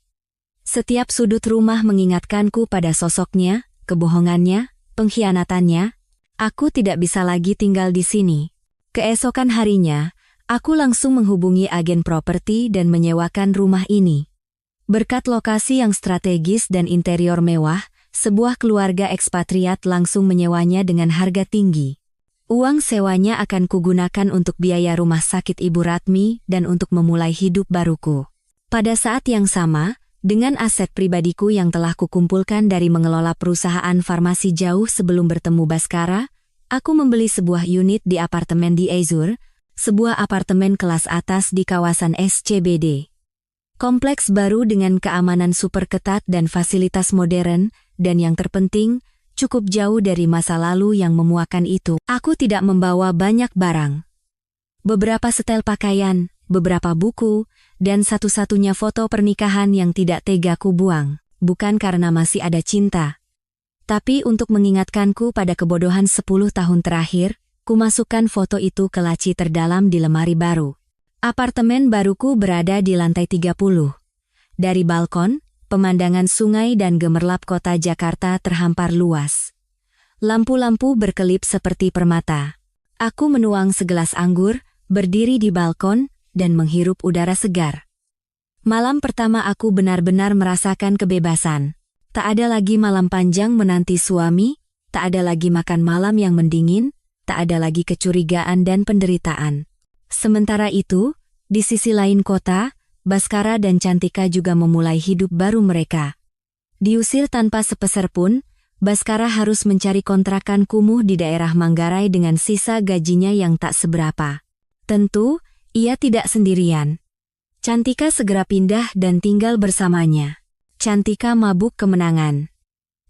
[SPEAKER 1] Setiap sudut rumah mengingatkanku pada sosoknya, kebohongannya, pengkhianatannya. Aku tidak bisa lagi tinggal di sini. Keesokan harinya, aku langsung menghubungi agen properti dan menyewakan rumah ini. Berkat lokasi yang strategis dan interior mewah, sebuah keluarga ekspatriat langsung menyewanya dengan harga tinggi. Uang sewanya akan kugunakan untuk biaya rumah sakit Ibu Ratmi dan untuk memulai hidup baruku. Pada saat yang sama, dengan aset pribadiku yang telah kukumpulkan dari mengelola perusahaan farmasi jauh sebelum bertemu Baskara, aku membeli sebuah unit di apartemen di Azur, sebuah apartemen kelas atas di kawasan SCBD. Kompleks baru dengan keamanan super ketat dan fasilitas modern, dan yang terpenting, cukup jauh dari masa lalu yang memuakan itu. Aku tidak membawa banyak barang. Beberapa setel pakaian, beberapa buku, dan satu-satunya foto pernikahan yang tidak tega ku buang. Bukan karena masih ada cinta. Tapi untuk mengingatkanku pada kebodohan 10 tahun terakhir, ku masukkan foto itu ke laci terdalam di lemari baru. Apartemen baruku berada di lantai 30. Dari balkon, pemandangan sungai dan gemerlap kota Jakarta terhampar luas. Lampu-lampu berkelip seperti permata. Aku menuang segelas anggur, berdiri di balkon, dan menghirup udara segar. Malam pertama aku benar-benar merasakan kebebasan. Tak ada lagi malam panjang menanti suami, tak ada lagi makan malam yang mendingin, tak ada lagi kecurigaan dan penderitaan. Sementara itu, di sisi lain kota, Baskara dan Cantika juga memulai hidup baru mereka. Diusir tanpa sepeser pun, Baskara harus mencari kontrakan kumuh di daerah Manggarai dengan sisa gajinya yang tak seberapa. Tentu, ia tidak sendirian. Cantika segera pindah dan tinggal bersamanya. Cantika mabuk kemenangan.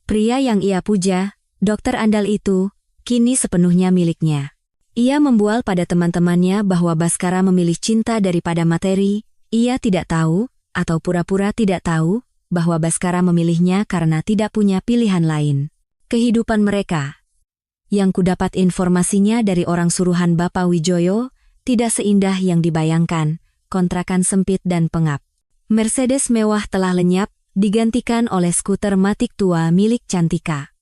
[SPEAKER 1] Pria yang ia puja, dokter andal itu, kini sepenuhnya miliknya. Ia membual pada teman-temannya bahwa Baskara memilih cinta daripada materi. Ia tidak tahu, atau pura-pura tidak tahu, bahwa Baskara memilihnya karena tidak punya pilihan lain. Kehidupan mereka, yang kudapat informasinya dari orang suruhan Bapak Wijoyo, tidak seindah yang dibayangkan, kontrakan sempit dan pengap. Mercedes mewah telah lenyap, digantikan oleh skuter matic tua milik Cantika.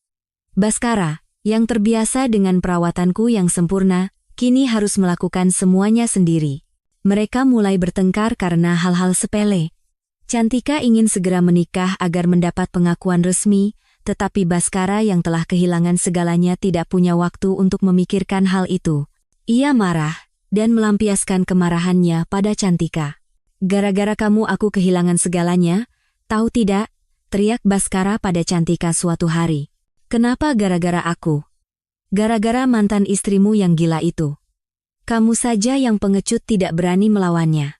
[SPEAKER 1] Baskara, yang terbiasa dengan perawatanku yang sempurna, kini harus melakukan semuanya sendiri. Mereka mulai bertengkar karena hal-hal sepele. Cantika ingin segera menikah agar mendapat pengakuan resmi, tetapi Baskara yang telah kehilangan segalanya tidak punya waktu untuk memikirkan hal itu. Ia marah, dan melampiaskan kemarahannya pada Cantika. Gara-gara kamu aku kehilangan segalanya, tahu tidak? Teriak Baskara pada Cantika suatu hari. Kenapa gara-gara aku? Gara-gara mantan istrimu yang gila itu. Kamu saja yang pengecut tidak berani melawannya.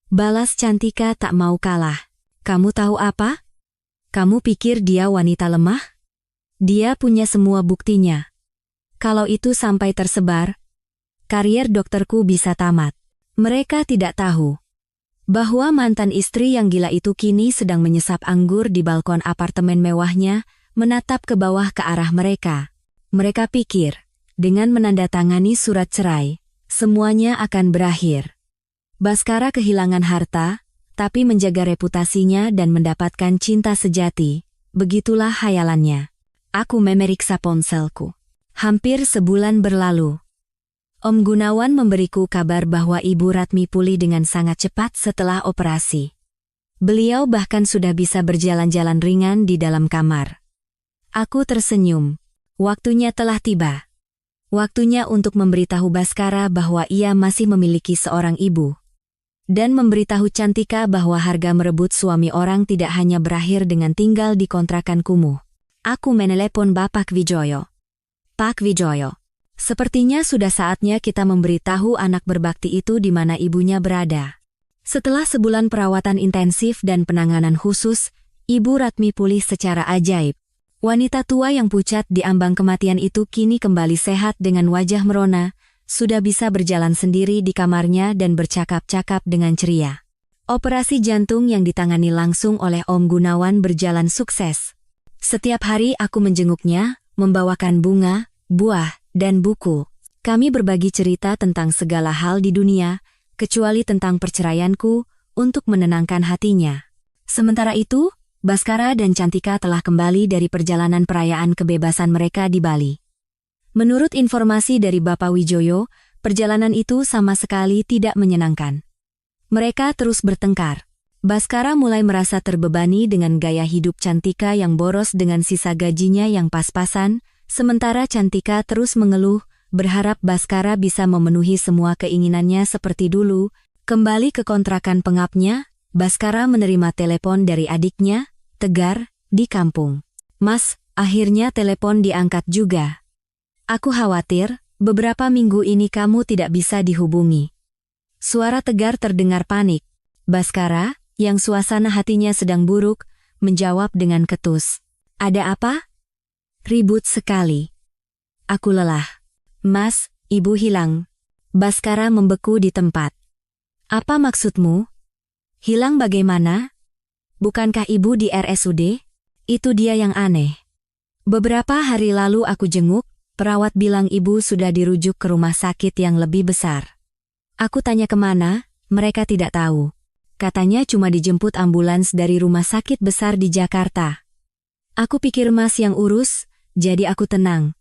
[SPEAKER 1] Balas Cantika tak mau kalah. Kamu tahu apa? Kamu pikir dia wanita lemah? Dia punya semua buktinya. Kalau itu sampai tersebar, karier dokterku bisa tamat. Mereka tidak tahu bahwa mantan istri yang gila itu kini sedang menyesap anggur di balkon apartemen mewahnya, menatap ke bawah ke arah mereka. Mereka pikir, dengan menandatangani surat cerai, semuanya akan berakhir. Baskara kehilangan harta, tapi menjaga reputasinya dan mendapatkan cinta sejati. Begitulah hayalannya. Aku memeriksa ponselku. Hampir sebulan berlalu. Om Gunawan memberiku kabar bahwa Ibu Ratmi pulih dengan sangat cepat setelah operasi. Beliau bahkan sudah bisa berjalan-jalan ringan di dalam kamar. Aku tersenyum. Waktunya telah tiba. Waktunya untuk memberitahu Baskara bahwa ia masih memiliki seorang ibu. Dan memberitahu Cantika bahwa harga merebut suami orang tidak hanya berakhir dengan tinggal di kontrakan kumuh. Aku menelepon Bapak Wijoyo. Pak Wijoyo, sepertinya sudah saatnya kita memberitahu anak berbakti itu di mana ibunya berada. Setelah sebulan perawatan intensif dan penanganan khusus, Ibu Ratmi pulih secara ajaib. Wanita tua yang pucat di ambang kematian itu kini kembali sehat dengan wajah merona, sudah bisa berjalan sendiri di kamarnya dan bercakap-cakap dengan ceria. Operasi jantung yang ditangani langsung oleh Om Gunawan berjalan sukses. Setiap hari aku menjenguknya, membawakan bunga, buah, dan buku. Kami berbagi cerita tentang segala hal di dunia, kecuali tentang perceraianku, untuk menenangkan hatinya. Sementara itu, Baskara dan Cantika telah kembali dari perjalanan perayaan kebebasan mereka di Bali. Menurut informasi dari Bapak Wijoyo, perjalanan itu sama sekali tidak menyenangkan. Mereka terus bertengkar. Baskara mulai merasa terbebani dengan gaya hidup Cantika yang boros dengan sisa gajinya yang pas-pasan, sementara Cantika terus mengeluh, berharap Baskara bisa memenuhi semua keinginannya seperti dulu. Kembali ke kontrakan pengapnya, Baskara menerima telepon dari adiknya, Tegar, di kampung. "Mas, akhirnya telepon diangkat juga. Aku khawatir, beberapa minggu ini kamu tidak bisa dihubungi." Suara Tegar terdengar panik. Baskara, yang suasana hatinya sedang buruk, menjawab dengan ketus. "Ada apa?" "Ribut sekali. Aku lelah." "Mas, ibu hilang." Baskara membeku di tempat. "Apa maksudmu? Hilang bagaimana? Bukankah ibu di RSUD? Itu dia yang aneh. Beberapa hari lalu aku jenguk, perawat bilang ibu sudah dirujuk ke rumah sakit yang lebih besar. Aku tanya kemana, mereka tidak tahu. Katanya cuma dijemput ambulans dari rumah sakit besar di Jakarta. Aku pikir Mas yang urus, jadi aku tenang.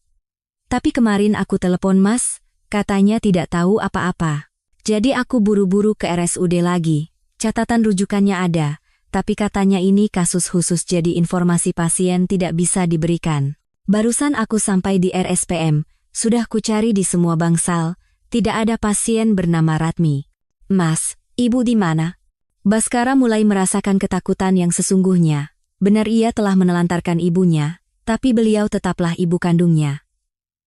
[SPEAKER 1] Tapi kemarin aku telepon Mas, katanya tidak tahu apa-apa. Jadi aku buru-buru ke RSUD lagi. Catatan rujukannya ada, tapi katanya ini kasus khusus jadi informasi pasien tidak bisa diberikan. Barusan aku sampai di RSPM, sudah kucari di semua bangsal, tidak ada pasien bernama Ratmi." "Mas, ibu di mana?" Baskara mulai merasakan ketakutan yang sesungguhnya. Benar ia telah menelantarkan ibunya, tapi beliau tetaplah ibu kandungnya.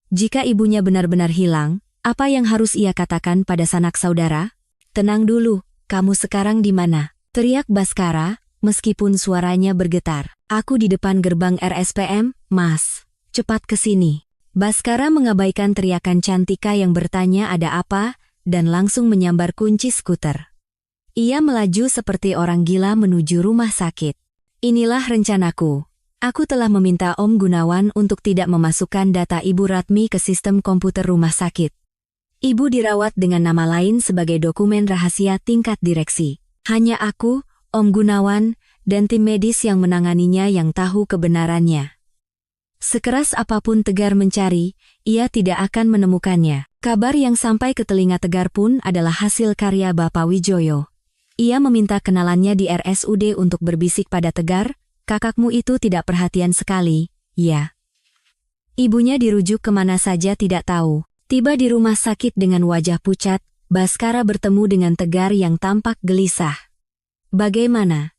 [SPEAKER 1] Jika ibunya benar-benar hilang, apa yang harus ia katakan pada sanak saudara? "Tenang dulu, kamu sekarang di mana?" teriak Baskara, meskipun suaranya bergetar. "Aku di depan gerbang RSPM, Mas. Cepat ke sini." Baskara mengabaikan teriakan Cantika yang bertanya ada apa, dan langsung menyambar kunci skuter. Ia melaju seperti orang gila menuju rumah sakit. "Inilah rencanaku. Aku telah meminta Om Gunawan untuk tidak memasukkan data Ibu Ratmi ke sistem komputer rumah sakit. Ibu dirawat dengan nama lain sebagai dokumen rahasia tingkat direksi. Hanya aku, Om Gunawan, dan tim medis yang menanganinya yang tahu kebenarannya." Sekeras apapun Tegar mencari, ia tidak akan menemukannya. Kabar yang sampai ke telinga Tegar pun adalah hasil karya Bapak Wijoyo. Ia meminta kenalannya di RSUD untuk berbisik pada Tegar, "Kakakmu itu tidak perhatian sekali, ya." Ibunya dirujuk kemana saja tidak tahu. Tiba di rumah sakit dengan wajah pucat, Baskara bertemu dengan Tegar yang tampak gelisah. "Bagaimana?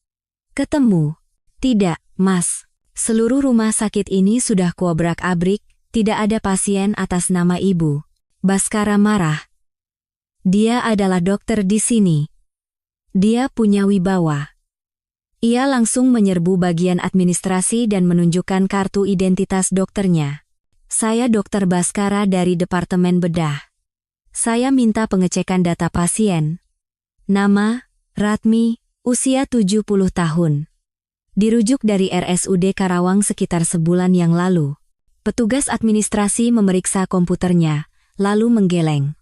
[SPEAKER 1] Ketemu?" "Tidak, Mas. Seluruh rumah sakit ini sudah kuobrak-abrik, tidak ada pasien atas nama ibu." Baskara marah. Dia adalah dokter di sini. Dia punya wibawa. Ia langsung menyerbu bagian administrasi dan menunjukkan kartu identitas dokternya. "Saya Dokter Baskara dari Departemen Bedah. Saya minta pengecekan data pasien. Nama, Ratmi, usia 70 tahun. Dirujuk dari RSUD Karawang sekitar sebulan yang lalu." Petugas administrasi memeriksa komputernya, lalu menggeleng.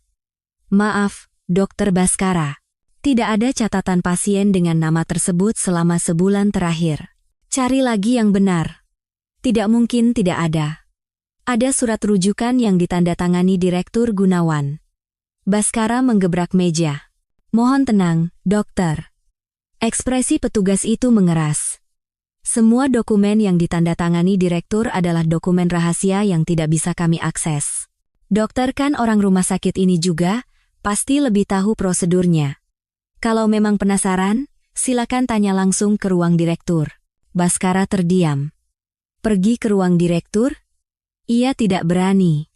[SPEAKER 1] "Maaf, Dokter Baskara. Tidak ada catatan pasien dengan nama tersebut selama sebulan terakhir. Cari lagi yang benar." "Tidak mungkin tidak ada. Ada surat rujukan yang ditandatangani Direktur Gunawan." Baskara menggebrak meja. "Mohon tenang, dokter." Ekspresi petugas itu mengeras. "Semua dokumen yang ditandatangani direktur adalah dokumen rahasia yang tidak bisa kami akses. Dokter kan orang rumah sakit ini juga, pasti lebih tahu prosedurnya. Kalau memang penasaran, silakan tanya langsung ke ruang direktur." Baskara terdiam. Pergi ke ruang direktur? Ia tidak berani.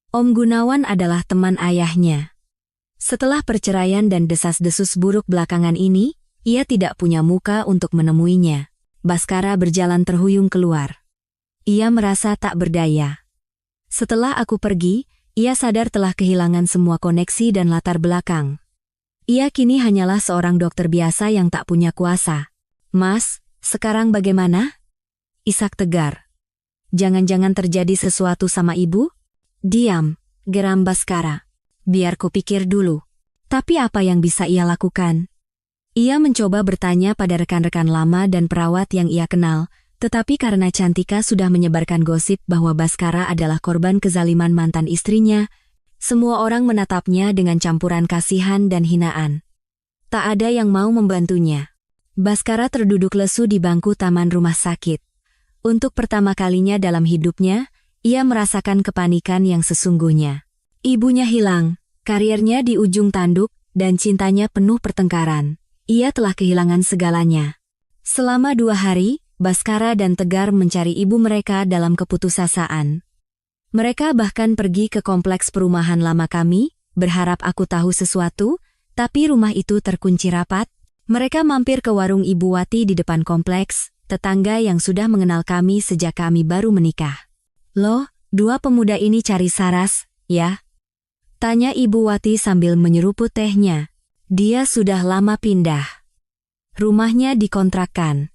[SPEAKER 1] Om Gunawan adalah teman ayahnya. Setelah perceraian dan desas-desus buruk belakangan ini, ia tidak punya muka untuk menemuinya. Baskara berjalan terhuyung keluar. Ia merasa tak berdaya. Setelah aku pergi, ia sadar telah kehilangan semua koneksi dan latar belakang. Ia kini hanyalah seorang dokter biasa yang tak punya kuasa. "Mas, sekarang bagaimana?" Isak tegar. "Jangan-jangan terjadi sesuatu sama ibu?" "Diam," geram Baskara. "Biar kupikir dulu." Tapi apa yang bisa ia lakukan? Ia mencoba bertanya pada rekan-rekan lama dan perawat yang ia kenal, tetapi karena Cantika sudah menyebarkan gosip bahwa Baskara adalah korban kezaliman mantan istrinya, semua orang menatapnya dengan campuran kasihan dan hinaan. Tak ada yang mau membantunya. Baskara terduduk lesu di bangku taman rumah sakit. Untuk pertama kalinya dalam hidupnya, ia merasakan kepanikan yang sesungguhnya. Ibunya hilang, karirnya di ujung tanduk, dan cintanya penuh pertengkaran. Ia telah kehilangan segalanya. Selama 2 hari, Baskara dan Tegar mencari ibu mereka dalam keputusasaan. Mereka bahkan pergi ke kompleks perumahan lama kami, berharap aku tahu sesuatu, tapi rumah itu terkunci rapat. Mereka mampir ke warung Ibu Wati di depan kompleks, tetangga yang sudah mengenal kami sejak kami baru menikah. "Loh, 2 pemuda ini cari Saras, ya?" tanya Ibu Wati sambil menyeruput tehnya. "Dia sudah lama pindah. Rumahnya dikontrakkan.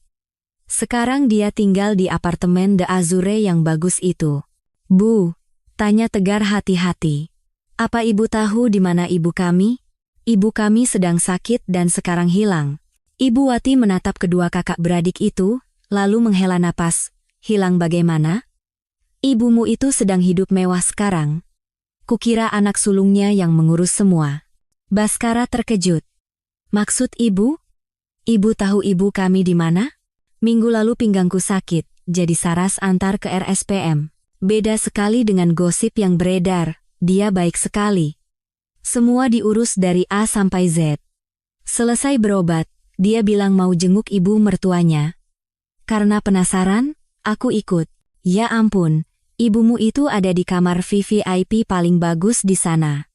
[SPEAKER 1] Sekarang dia tinggal di apartemen The Azure yang bagus itu." "Bu," tanya Tegar hati-hati. "Apa ibu tahu di mana ibu kami?" "Ibu kami sedang sakit dan sekarang hilang." Ibu Wati menatap kedua kakak beradik itu, lalu menghela napas. "Hilang bagaimana?" "Ibumu itu sedang hidup mewah sekarang. Kukira anak sulungnya yang mengurus semua." Baskara terkejut. "Maksud ibu? Ibu tahu ibu kami di mana?" "Minggu lalu pinggangku sakit, jadi Saras antar ke RSPM. Beda sekali dengan gosip yang beredar, dia baik sekali. Semua diurus dari A sampai Z. Selesai berobat, dia bilang mau jenguk ibu mertuanya. Karena penasaran, aku ikut. Ya ampun, ibumu itu ada di kamar VVIP paling bagus di sana.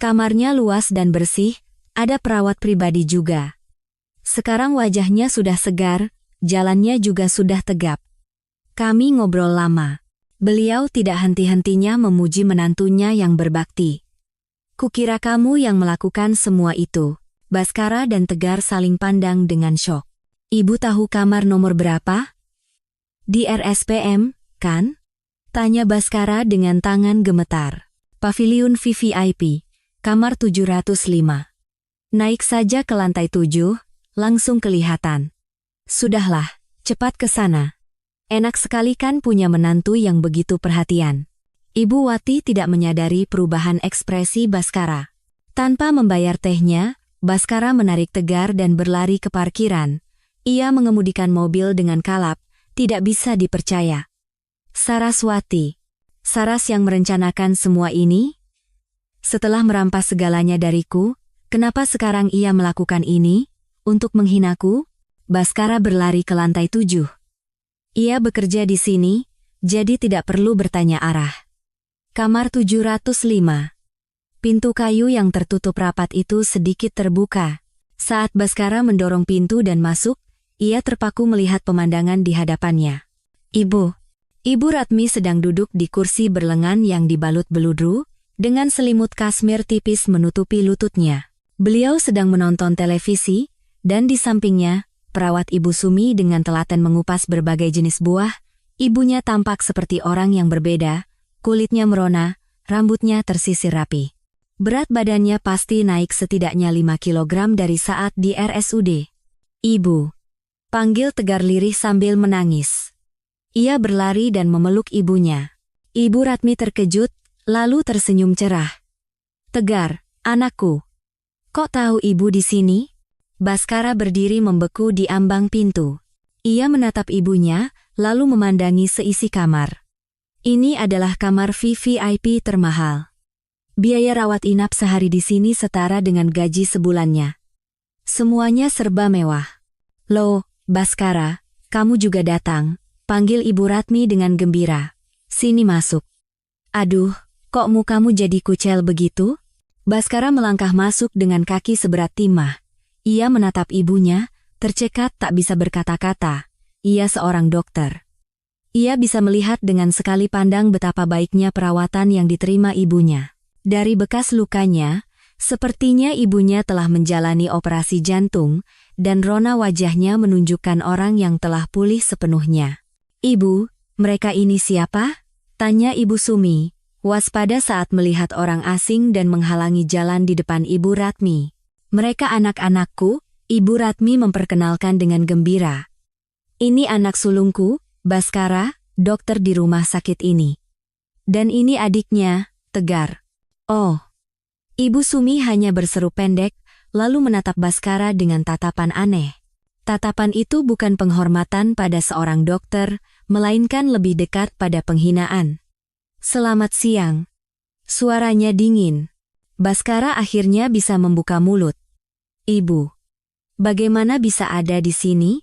[SPEAKER 1] Kamarnya luas dan bersih, ada perawat pribadi juga. Sekarang wajahnya sudah segar, jalannya juga sudah tegap." Kami ngobrol lama. Beliau tidak henti-hentinya memuji menantunya yang berbakti. "Kukira kamu yang melakukan semua itu." Baskara dan Tegar saling pandang dengan syok. "Ibu tahu kamar nomor berapa?" "Di RSPM, kan?" tanya Baskara dengan tangan gemetar. "Pavilion VVIP, kamar 705. Naik saja ke lantai 7, langsung kelihatan." "Sudahlah, cepat ke sana. Enak sekali kan punya menantu yang begitu perhatian." Ibu Wati tidak menyadari perubahan ekspresi Baskara. Tanpa membayar tehnya, Baskara menarik Tegar dan berlari ke parkiran. Ia mengemudikan mobil dengan kalap, tidak bisa dipercaya. "Saraswati, Saras yang merencanakan semua ini? Setelah merampas segalanya dariku, kenapa sekarang ia melakukan ini? Untuk menghinaku?" Baskara berlari ke lantai 7. Ia bekerja di sini, jadi tidak perlu bertanya arah. Kamar 705. Pintu kayu yang tertutup rapat itu sedikit terbuka. Saat Baskara mendorong pintu dan masuk, ia terpaku melihat pemandangan di hadapannya. Ibu Ratmi sedang duduk di kursi berlengan yang dibalut beludru, dengan selimut kasmir tipis menutupi lututnya. Beliau sedang menonton televisi, dan di sampingnya, perawat Ibu Sumi dengan telaten mengupas berbagai jenis buah. Ibunya tampak seperti orang yang berbeda, kulitnya merona, rambutnya tersisir rapi. Berat badannya pasti naik setidaknya 5 kilogram dari saat di RSUD. "Ibu," panggil Tegar lirih sambil menangis. Ia berlari dan memeluk ibunya. Ibu Ratmi terkejut, lalu tersenyum cerah. "Tegar, anakku. Kok tahu ibu di sini?" Baskara berdiri membeku di ambang pintu. Ia menatap ibunya, lalu memandangi seisi kamar. "Ini adalah kamar VVIP termahal. Biaya rawat inap sehari di sini setara dengan gaji sebulannya. Semuanya serba mewah." "Loh, Baskara, kamu juga datang," panggil Ibu Ratmi dengan gembira. "Sini masuk." "Aduh, kok mukamu jadi kucel begitu?" Baskara melangkah masuk dengan kaki seberat timah. Ia menatap ibunya, tercekat tak bisa berkata-kata. Ia seorang dokter. Ia bisa melihat dengan sekali pandang betapa baiknya perawatan yang diterima ibunya. Dari bekas lukanya, sepertinya ibunya telah menjalani operasi jantung, dan rona wajahnya menunjukkan orang yang telah pulih sepenuhnya. "Ibu, mereka ini siapa?" tanya Ibu Sumi, waspada saat melihat orang asing dan menghalangi jalan di depan Ibu Ratmi. "Mereka anak-anakku," Ibu Ratmi memperkenalkan dengan gembira. Ini anak sulungku, Baskara, dokter di rumah sakit ini. Dan ini adiknya, Tegar. Oh. Ibu Sumi hanya berseru pendek, lalu menatap Baskara dengan tatapan aneh. Tatapan itu bukan penghormatan pada seorang dokter, melainkan lebih dekat pada penghinaan. Selamat siang. Suaranya dingin. Baskara akhirnya bisa membuka mulut. Ibu. Bagaimana bisa ada di sini?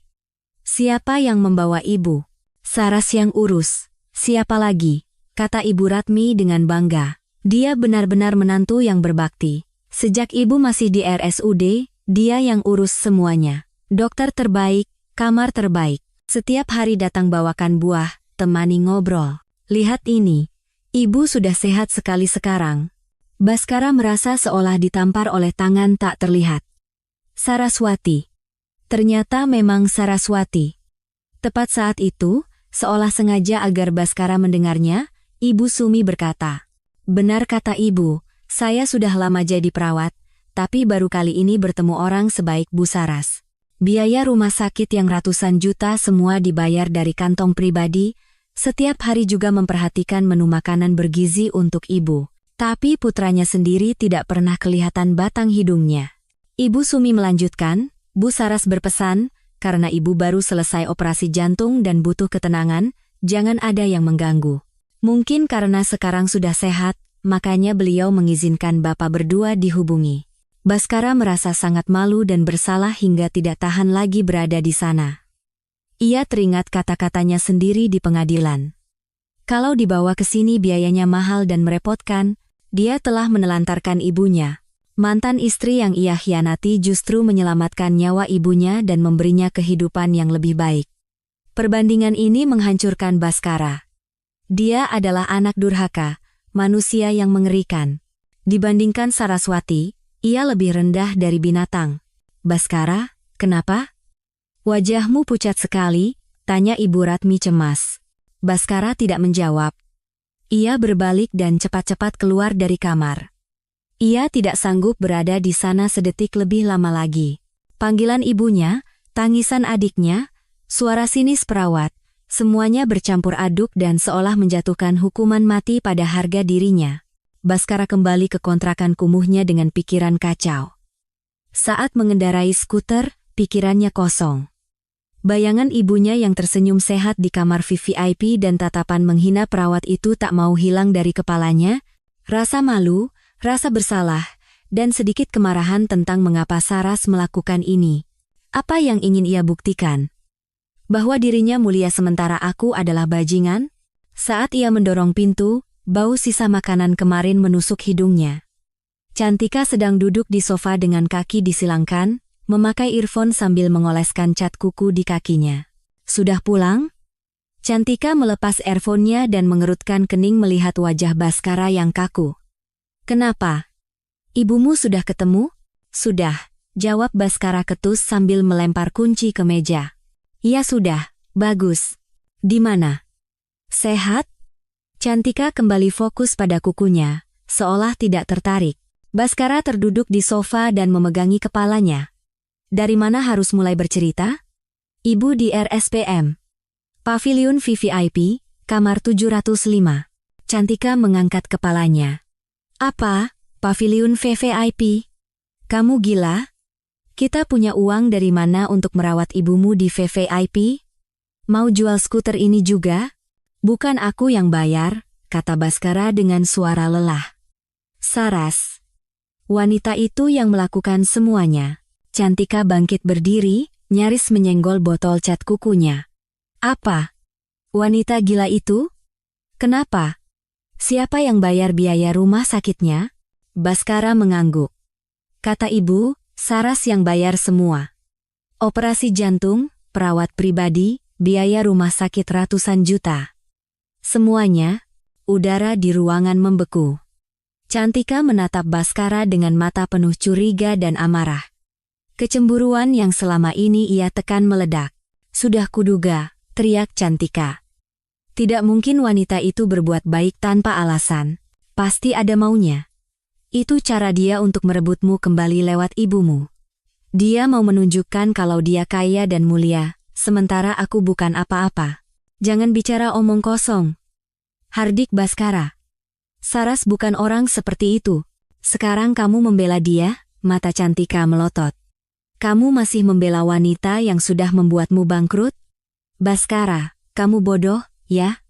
[SPEAKER 1] Siapa yang membawa ibu? Saras yang urus. Siapa lagi? Kata Ibu Ratmi dengan bangga. Dia benar-benar menantu yang berbakti. Sejak ibu masih di RSUD, dia yang urus semuanya. Dokter terbaik, kamar terbaik. Setiap hari datang bawakan buah, temani ngobrol. Lihat ini, ibu sudah sehat sekali sekarang. Baskara merasa seolah ditampar oleh tangan tak terlihat. Saraswati. Ternyata memang Saraswati. Tepat saat itu, seolah sengaja agar Baskara mendengarnya, Ibu Sumi berkata, "Benar kata ibu, saya sudah lama jadi perawat, tapi baru kali ini bertemu orang sebaik Bu Saras. Biaya rumah sakit yang ratusan juta semua dibayar dari kantong pribadi, setiap hari juga memperhatikan menu makanan bergizi untuk ibu. Tapi putranya sendiri tidak pernah kelihatan batang hidungnya." Ibu Sumi melanjutkan, "Bu Saras berpesan, karena ibu baru selesai operasi jantung dan butuh ketenangan, jangan ada yang mengganggu. Mungkin karena sekarang sudah sehat, makanya beliau mengizinkan Bapak berdua dihubungi." Baskara merasa sangat malu dan bersalah hingga tidak tahan lagi berada di sana. Ia teringat kata-katanya sendiri di pengadilan. Kalau dibawa ke sini biayanya mahal dan merepotkan, dia telah menelantarkan ibunya. Mantan istri yang ia khianati justru menyelamatkan nyawa ibunya dan memberinya kehidupan yang lebih baik. Perbandingan ini menghancurkan Baskara. Dia adalah anak durhaka, manusia yang mengerikan. Dibandingkan Saraswati, ia lebih rendah dari binatang. "Baskara, kenapa? Wajahmu pucat sekali," tanya Ibu Ratmi cemas. Baskara tidak menjawab. Ia berbalik dan cepat-cepat keluar dari kamar. Ia tidak sanggup berada di sana sedetik lebih lama lagi. Panggilan ibunya, tangisan adiknya, suara sinis perawat, semuanya bercampur aduk dan seolah menjatuhkan hukuman mati pada harga dirinya. Baskara kembali ke kontrakan kumuhnya dengan pikiran kacau. Saat mengendarai skuter, pikirannya kosong. Bayangan ibunya yang tersenyum sehat di kamar VVIP dan tatapan menghina perawat itu tak mau hilang dari kepalanya. Rasa malu, rasa bersalah, dan sedikit kemarahan tentang mengapa Saras melakukan ini. Apa yang ingin ia buktikan? Bahwa dirinya mulia sementara aku adalah bajingan? Saat ia mendorong pintu, bau sisa makanan kemarin menusuk hidungnya. Cantika sedang duduk di sofa dengan kaki disilangkan, memakai earphone sambil mengoleskan cat kuku di kakinya. "Sudah pulang?" Cantika melepas earphone-nya dan mengerutkan kening melihat wajah Baskara yang kaku. "Kenapa? Ibumu sudah ketemu?" "Sudah," jawab Baskara ketus sambil melempar kunci ke meja. "Ya sudah, bagus. Di mana? Sehat?" Cantika kembali fokus pada kukunya, seolah tidak tertarik. Baskara terduduk di sofa dan memegangi kepalanya. Dari mana harus mulai bercerita? Ibu di RSPM. Pavilion VVIP, kamar 705. Cantika mengangkat kepalanya. "Apa? Pavilion VVIP? Kamu gila? Kita punya uang dari mana untuk merawat ibumu di VVIP? Mau jual skuter ini juga?" "Bukan aku yang bayar," kata Baskara dengan suara lelah. "Saras. Wanita itu yang melakukan semuanya." Cantika bangkit berdiri, nyaris menyenggol botol cat kukunya. "Apa? Wanita gila itu? Kenapa? Siapa yang bayar biaya rumah sakitnya?" Baskara mengangguk. Kata ibu, Saras yang bayar semua. Operasi jantung, perawat pribadi, biaya rumah sakit ratusan juta. Semuanya, udara di ruangan membeku. Cantika menatap Baskara dengan mata penuh curiga dan amarah. Kecemburuan yang selama ini ia tekan meledak. "Sudah kuduga," teriak Cantika. "Tidak mungkin wanita itu berbuat baik tanpa alasan. Pasti ada maunya. Itu cara dia untuk merebutmu kembali lewat ibumu." Dia mau menunjukkan kalau dia kaya dan mulia, sementara aku bukan apa-apa. Jangan bicara omong kosong. Hardik Bhaskara. Saras bukan orang seperti itu. Sekarang kamu membela dia? Mata Cantika melotot. Kamu masih membela wanita yang sudah membuatmu bangkrut? Bhaskara, kamu bodoh, ya?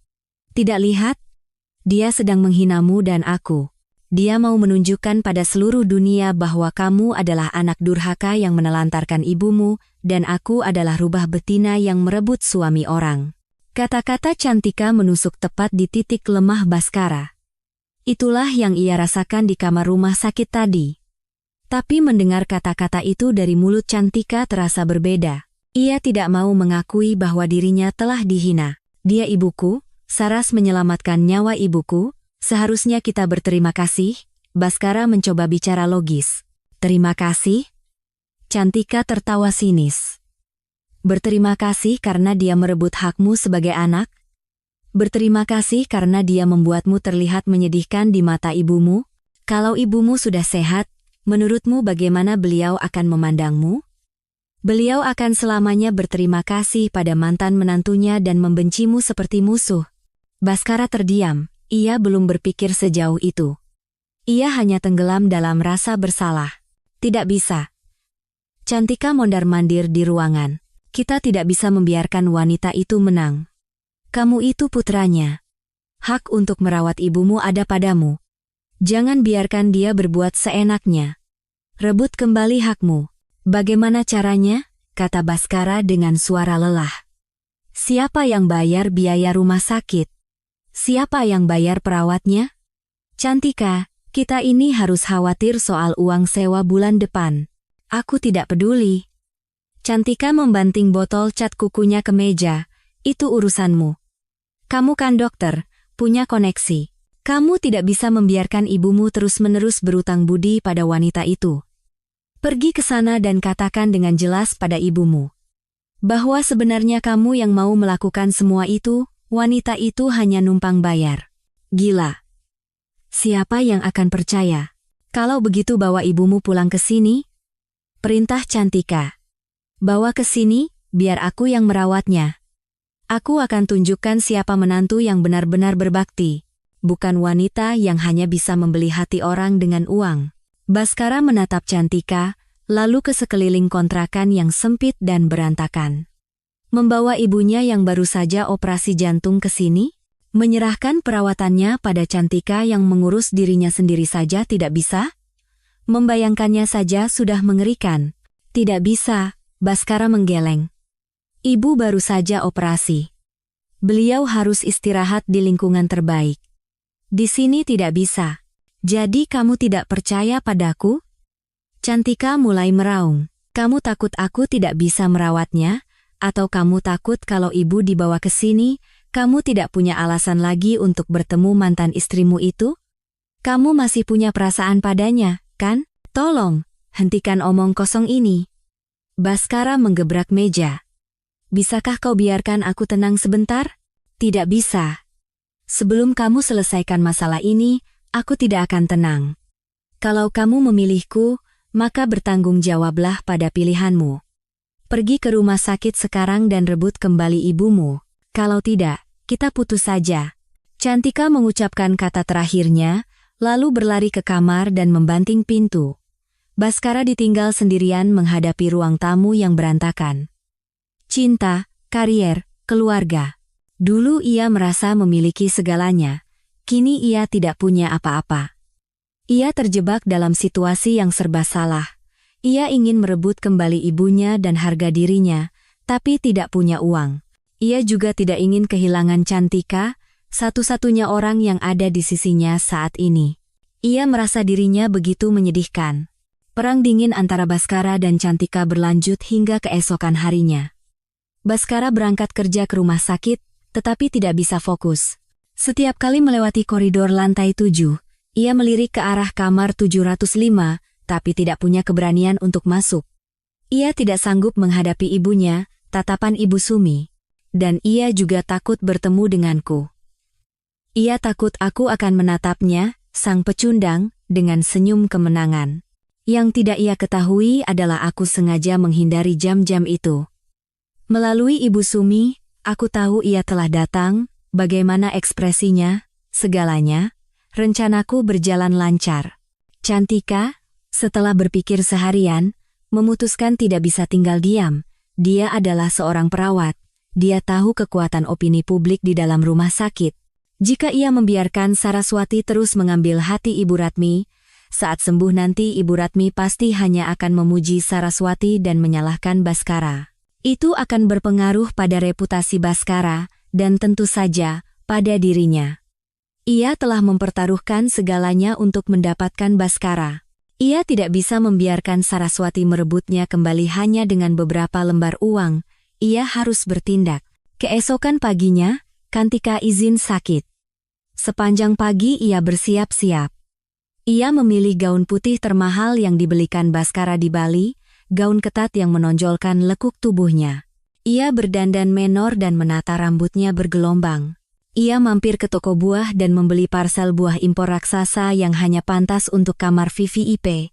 [SPEAKER 1] Tidak lihat? Dia sedang menghinamu dan aku. Dia mau menunjukkan pada seluruh dunia bahwa kamu adalah anak durhaka yang menelantarkan ibumu, dan aku adalah rubah betina yang merebut suami orang. Kata-kata Cantika menusuk tepat di titik lemah Bhaskara. Itulah yang ia rasakan di kamar rumah sakit tadi. Tapi mendengar kata-kata itu dari mulut Cantika terasa berbeda. Ia tidak mau mengakui bahwa dirinya telah dihina. Dia ibuku, Saras menyelamatkan nyawa ibuku, seharusnya kita berterima kasih. Bhaskara mencoba bicara logis. Terima kasih? Cantika tertawa sinis. Berterima kasih karena dia merebut hakmu sebagai anak? Berterima kasih karena dia membuatmu terlihat menyedihkan di mata ibumu? Kalau ibumu sudah sehat, menurutmu bagaimana beliau akan memandangmu? Beliau akan selamanya berterima kasih pada mantan menantunya dan membencimu seperti musuh. Bhaskara terdiam, ia belum berpikir sejauh itu. Ia hanya tenggelam dalam rasa bersalah. Tidak bisa. Cantika mondar-mandir di ruangan. Kita tidak bisa membiarkan wanita itu menang. Kamu itu putranya. Hak untuk merawat ibumu ada padamu. Jangan biarkan dia berbuat seenaknya. Rebut kembali hakmu. Bagaimana caranya? Kata Bhaskara dengan suara lelah. Siapa yang bayar biaya rumah sakit? Siapa yang bayar perawatnya? Cantika, kita ini harus khawatir soal uang sewa bulan depan. Aku tidak peduli. Cantika membanting botol cat kukunya ke meja. Itu urusanmu. Kamu kan dokter, punya koneksi. Kamu tidak bisa membiarkan ibumu terus-menerus berutang budi pada wanita itu. Pergi ke sana dan katakan dengan jelas pada ibumu bahwa sebenarnya kamu yang mau melakukan semua itu, wanita itu hanya numpang bayar. Gila. Siapa yang akan percaya? Kalau begitu bawa ibumu pulang ke sini. Perintah Cantika. Bawa ke sini, biar aku yang merawatnya. Aku akan tunjukkan siapa menantu yang benar-benar berbakti. Bukan wanita yang hanya bisa membeli hati orang dengan uang. Bhaskara menatap Cantika, lalu ke sekeliling kontrakan yang sempit dan berantakan. Membawa ibunya yang baru saja operasi jantung ke sini? Menyerahkan perawatannya pada Cantika yang mengurus dirinya sendiri saja tidak bisa? Membayangkannya saja sudah mengerikan. Tidak bisa, Bhaskara menggeleng. Ibu baru saja operasi. Beliau harus istirahat di lingkungan terbaik. Di sini tidak bisa. Jadi kamu tidak percaya padaku? Cantika mulai meraung. Kamu takut aku tidak bisa merawatnya? Atau kamu takut kalau ibu dibawa ke sini, kamu tidak punya alasan lagi untuk bertemu mantan istrimu itu? Kamu masih punya perasaan padanya, kan? Tolong, hentikan omong kosong ini. Bhaskara menggebrak meja. Bisakah kau biarkan aku tenang sebentar? Tidak bisa. Sebelum kamu selesaikan masalah ini, aku tidak akan tenang. Kalau kamu memilihku, maka bertanggung jawablah pada pilihanmu. Pergi ke rumah sakit sekarang dan rebut kembali ibumu. Kalau tidak, kita putus saja. Cantika mengucapkan kata terakhirnya, lalu berlari ke kamar dan membanting pintu. Bhaskara ditinggal sendirian menghadapi ruang tamu yang berantakan. Cinta, karier, keluarga. Dulu ia merasa memiliki segalanya. Kini ia tidak punya apa-apa. Ia terjebak dalam situasi yang serba salah. Ia ingin merebut kembali ibunya dan harga dirinya, tapi tidak punya uang. Ia juga tidak ingin kehilangan Cantika, satu-satunya orang yang ada di sisinya saat ini. Ia merasa dirinya begitu menyedihkan. Perang dingin antara Bhaskara dan Cantika berlanjut hingga keesokan harinya. Bhaskara berangkat kerja ke rumah sakit, tetapi tidak bisa fokus. Setiap kali melewati koridor lantai 7, ia melirik ke arah kamar 705, tapi tidak punya keberanian untuk masuk. Ia tidak sanggup menghadapi ibunya, tatapan Ibu Sumi. Dan ia juga takut bertemu denganku. Ia takut aku akan menatapnya, sang pecundang, dengan senyum kemenangan. Yang tidak ia ketahui adalah aku sengaja menghindari jam-jam itu. Melalui Ibu Sumi, aku tahu ia telah datang, bagaimana ekspresinya, segalanya. Rencanaku berjalan lancar. Cantika, setelah berpikir seharian, memutuskan tidak bisa tinggal diam. Dia adalah seorang perawat. Dia tahu kekuatan opini publik di dalam rumah sakit. Jika ia membiarkan Saraswati terus mengambil hati Ibu Ratmi, saat sembuh nanti Ibu Ratmi pasti hanya akan memuji Saraswati dan menyalahkan Baskara. Itu akan berpengaruh pada reputasi Baskara, dan tentu saja, pada dirinya. Ia telah mempertaruhkan segalanya untuk mendapatkan Baskara. Ia tidak bisa membiarkan Saraswati merebutnya kembali hanya dengan beberapa lembar uang. Ia harus bertindak. Keesokan paginya, Cantika izin sakit. Sepanjang pagi ia bersiap-siap. Ia memilih gaun putih termahal yang dibelikan Baskara di Bali, gaun ketat yang menonjolkan lekuk tubuhnya. Ia berdandan menor dan menata rambutnya bergelombang. Ia mampir ke toko buah dan membeli parsel buah impor raksasa yang hanya pantas untuk kamar VVIP.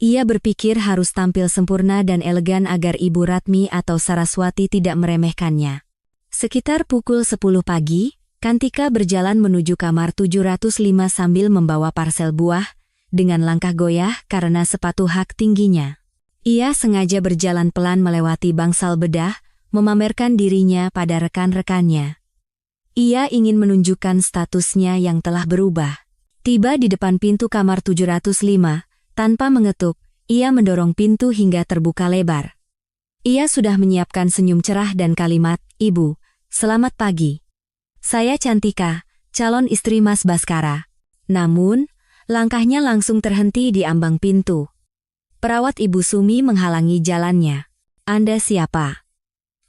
[SPEAKER 1] Ia berpikir harus tampil sempurna dan elegan agar Ibu Ratmi atau Saraswati tidak meremehkannya. Sekitar pukul 10 pagi, Cantika berjalan menuju kamar 705 sambil membawa parsel buah, dengan langkah goyah karena sepatu hak tingginya. Ia sengaja berjalan pelan melewati bangsal bedah, memamerkan dirinya pada rekan-rekannya. Ia ingin menunjukkan statusnya yang telah berubah. Tiba di depan pintu kamar 705, tanpa mengetuk, ia mendorong pintu hingga terbuka lebar. Ia sudah menyiapkan senyum cerah dan kalimat, "Ibu, selamat pagi. Saya Cantika, calon istri Mas Baskara." Namun, langkahnya langsung terhenti di ambang pintu. Perawat Ibu Sumi menghalangi jalannya. "Anda siapa?"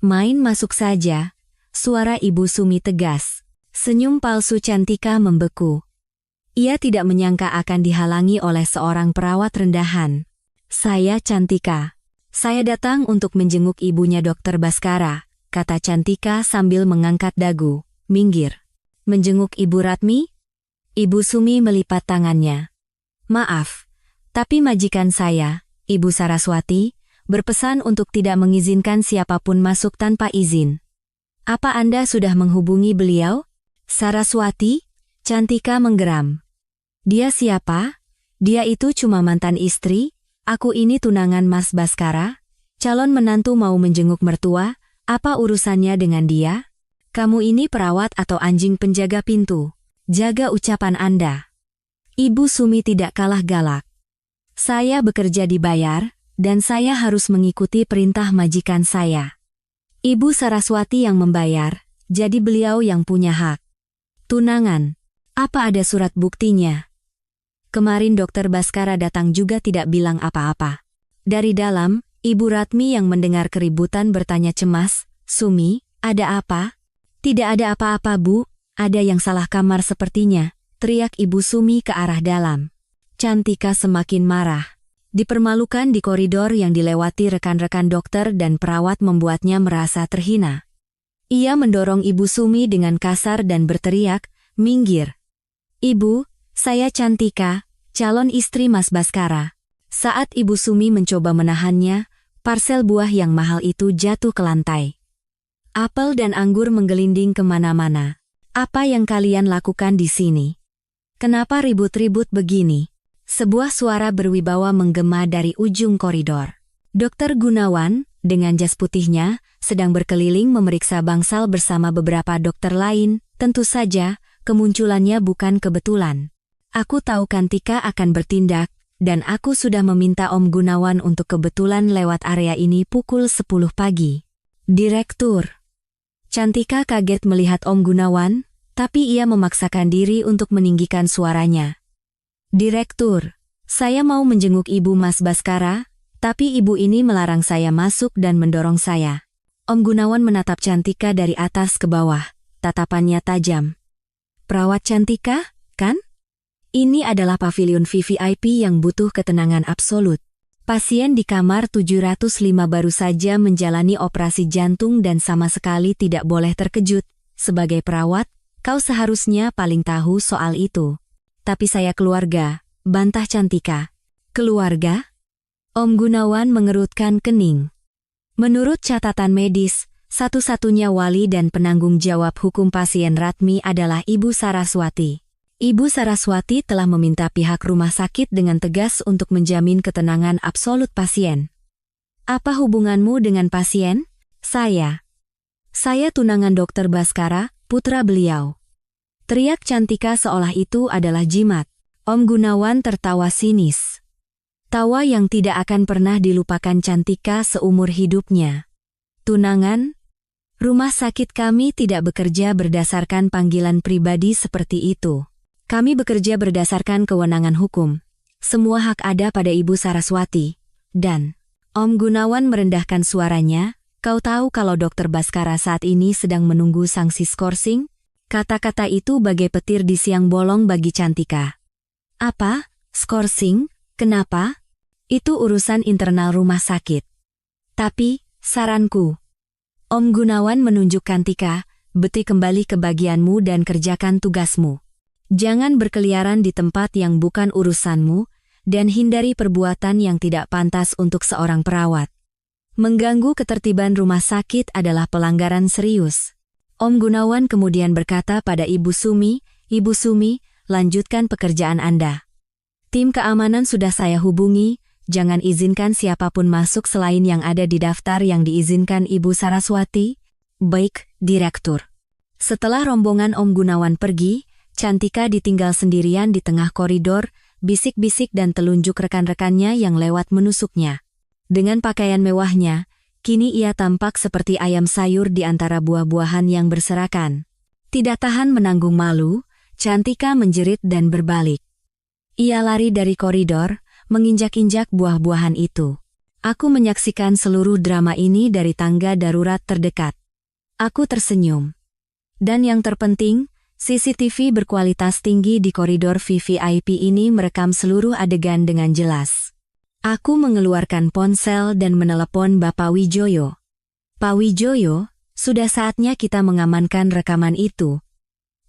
[SPEAKER 1] "Main masuk saja." Suara Ibu Sumi tegas. Senyum palsu Cantika membeku. Ia tidak menyangka akan dihalangi oleh seorang perawat rendahan. "Saya Cantika. Saya datang untuk menjenguk ibunya Dokter Baskara," kata Cantika sambil mengangkat dagu. "Minggir." "Menjenguk Ibu Ratmi?" Ibu Sumi melipat tangannya. "Maaf, tapi majikan saya, Ibu Saraswati, berpesan untuk tidak mengizinkan siapapun masuk tanpa izin." "Apa Anda sudah menghubungi beliau?" "Saraswati?" Cantika menggeram. "Dia siapa? Dia itu cuma mantan istri, aku ini tunangan Mas Baskara. Calon menantu mau menjenguk mertua, apa urusannya dengan dia?" "Kamu ini perawat atau anjing penjaga pintu? Jaga ucapan Anda." Ibu Sumi tidak kalah galak. "Saya bekerja dibayar, dan saya harus mengikuti perintah majikan saya. Ibu Saraswati yang membayar, jadi beliau yang punya hak." "Tunangan? Apa ada surat buktinya?" "Kemarin Dokter Baskara datang juga tidak bilang apa-apa." Dari dalam, Ibu Ratmi yang mendengar keributan bertanya cemas, "Sumi, ada apa?" "Tidak ada apa-apa, Bu. Ada yang salah kamar sepertinya," teriak Ibu Sumi ke arah dalam. Cantika semakin marah. Dipermalukan di koridor yang dilewati rekan-rekan dokter dan perawat membuatnya merasa terhina. Ia mendorong Ibu Sumi dengan kasar dan berteriak, "Minggir. Ibu, saya Cantika, calon istri Mas Baskara." Saat Ibu Sumi mencoba menahannya, parsel buah yang mahal itu jatuh ke lantai. Apel dan anggur menggelinding kemana-mana. "Apa yang kalian lakukan di sini? Kenapa ribut-ribut begini?" Sebuah suara berwibawa menggema dari ujung koridor. Dokter Gunawan, dengan jas putihnya, sedang berkeliling memeriksa bangsal bersama beberapa dokter lain. Tentu saja, kemunculannya bukan kebetulan. "Aku tahu Cantika akan bertindak, dan aku sudah meminta Om Gunawan untuk kebetulan lewat area ini pukul 10 pagi. "Direktur." Cantika kaget melihat Om Gunawan, tapi ia memaksakan diri untuk meninggikan suaranya. "Direktur, saya mau menjenguk Ibu Mas Baskara, tapi Ibu ini melarang saya masuk dan mendorong saya." Om Gunawan menatap Cantika dari atas ke bawah, tatapannya tajam. "Perawat Cantika, kan? Ini adalah pavilion VVIP yang butuh ketenangan absolut. Pasien di kamar 705 baru saja menjalani operasi jantung dan sama sekali tidak boleh terkejut. Sebagai perawat, kau seharusnya paling tahu soal itu." "Tapi saya keluarga," bantah Cantika. "Keluarga? Om Gunawan mengerutkan kening. Menurut catatan medis, satu-satunya wali dan penanggung jawab hukum pasien Ratmi adalah Ibu Saraswati. Ibu Saraswati telah meminta pihak rumah sakit dengan tegas untuk menjamin ketenangan absolut pasien. Apa hubunganmu dengan pasien? Saya tunangan Dokter Baskara, putra beliau. Teriak Cantika seolah itu adalah jimat. Om Gunawan tertawa sinis. Tawa yang tidak akan pernah dilupakan Cantika seumur hidupnya. Tunangan? Rumah sakit kami tidak bekerja berdasarkan panggilan pribadi seperti itu. Kami bekerja berdasarkan kewenangan hukum. Semua hak ada pada Ibu Saraswati. Dan, Om Gunawan merendahkan suaranya, kau tahu kalau Dokter Baskara saat ini sedang menunggu sanksi skorsing? Kata-kata itu bagai petir di siang bolong bagi Cantika. Apa? Skorsing? Kenapa? Itu urusan internal rumah sakit. Tapi, saranku. Om Gunawan menunjuk Cantika, beti kembali ke bagianmu dan kerjakan tugasmu. Jangan berkeliaran di tempat yang bukan urusanmu, dan hindari perbuatan yang tidak pantas untuk seorang perawat. Mengganggu ketertiban rumah sakit adalah pelanggaran serius. Om Gunawan kemudian berkata pada Ibu Sumi, Ibu Sumi, lanjutkan pekerjaan Anda. Tim keamanan sudah saya hubungi, jangan izinkan siapapun masuk selain yang ada di daftar yang diizinkan Ibu Saraswati. Baik, Direktur. Setelah rombongan Om Gunawan pergi, Cantika ditinggal sendirian di tengah koridor, bisik-bisik dan telunjuk rekan-rekannya yang lewat menusuknya. Dengan pakaian mewahnya, kini ia tampak seperti ayam sayur di antara buah-buahan yang berserakan. Tidak tahan menanggung malu, Cantika menjerit dan berbalik. Ia lari dari koridor, menginjak-injak buah-buahan itu. Aku menyaksikan seluruh drama ini dari tangga darurat terdekat. Aku tersenyum. Dan yang terpenting, CCTV berkualitas tinggi di koridor VVIP ini merekam seluruh adegan dengan jelas. Aku mengeluarkan ponsel dan menelepon Bapak Wijoyo. Pak Wijoyo, sudah saatnya kita mengamankan rekaman itu.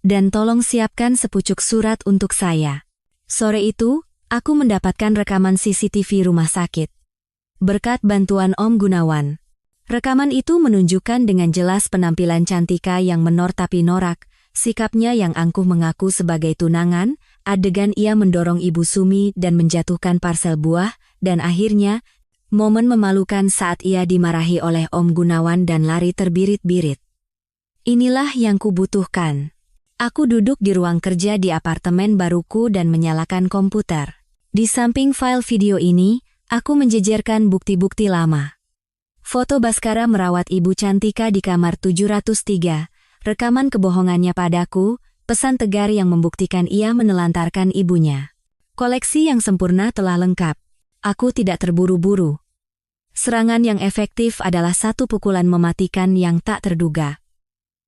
[SPEAKER 1] Dan tolong siapkan sepucuk surat untuk saya. Sore itu, aku mendapatkan rekaman CCTV rumah sakit. Berkat bantuan Om Gunawan. Rekaman itu menunjukkan dengan jelas penampilan Cantika yang menor tapi norak, sikapnya yang angkuh mengaku sebagai tunangan, adegan ia mendorong Ibu Sumi dan menjatuhkan parsel buah, dan akhirnya, momen memalukan saat ia dimarahi oleh Om Gunawan dan lari terbirit-birit. Inilah yang kubutuhkan. Aku duduk di ruang kerja di apartemen baruku dan menyalakan komputer. Di samping file video ini, aku menjejerkan bukti-bukti lama. Foto Baskara merawat Ibu Cantika di kamar 703, rekaman kebohongannya padaku, pesan tegar yang membuktikan ia menelantarkan ibunya. Koleksi yang sempurna telah lengkap. Aku tidak terburu-buru. Serangan yang efektif adalah satu pukulan mematikan yang tak terduga.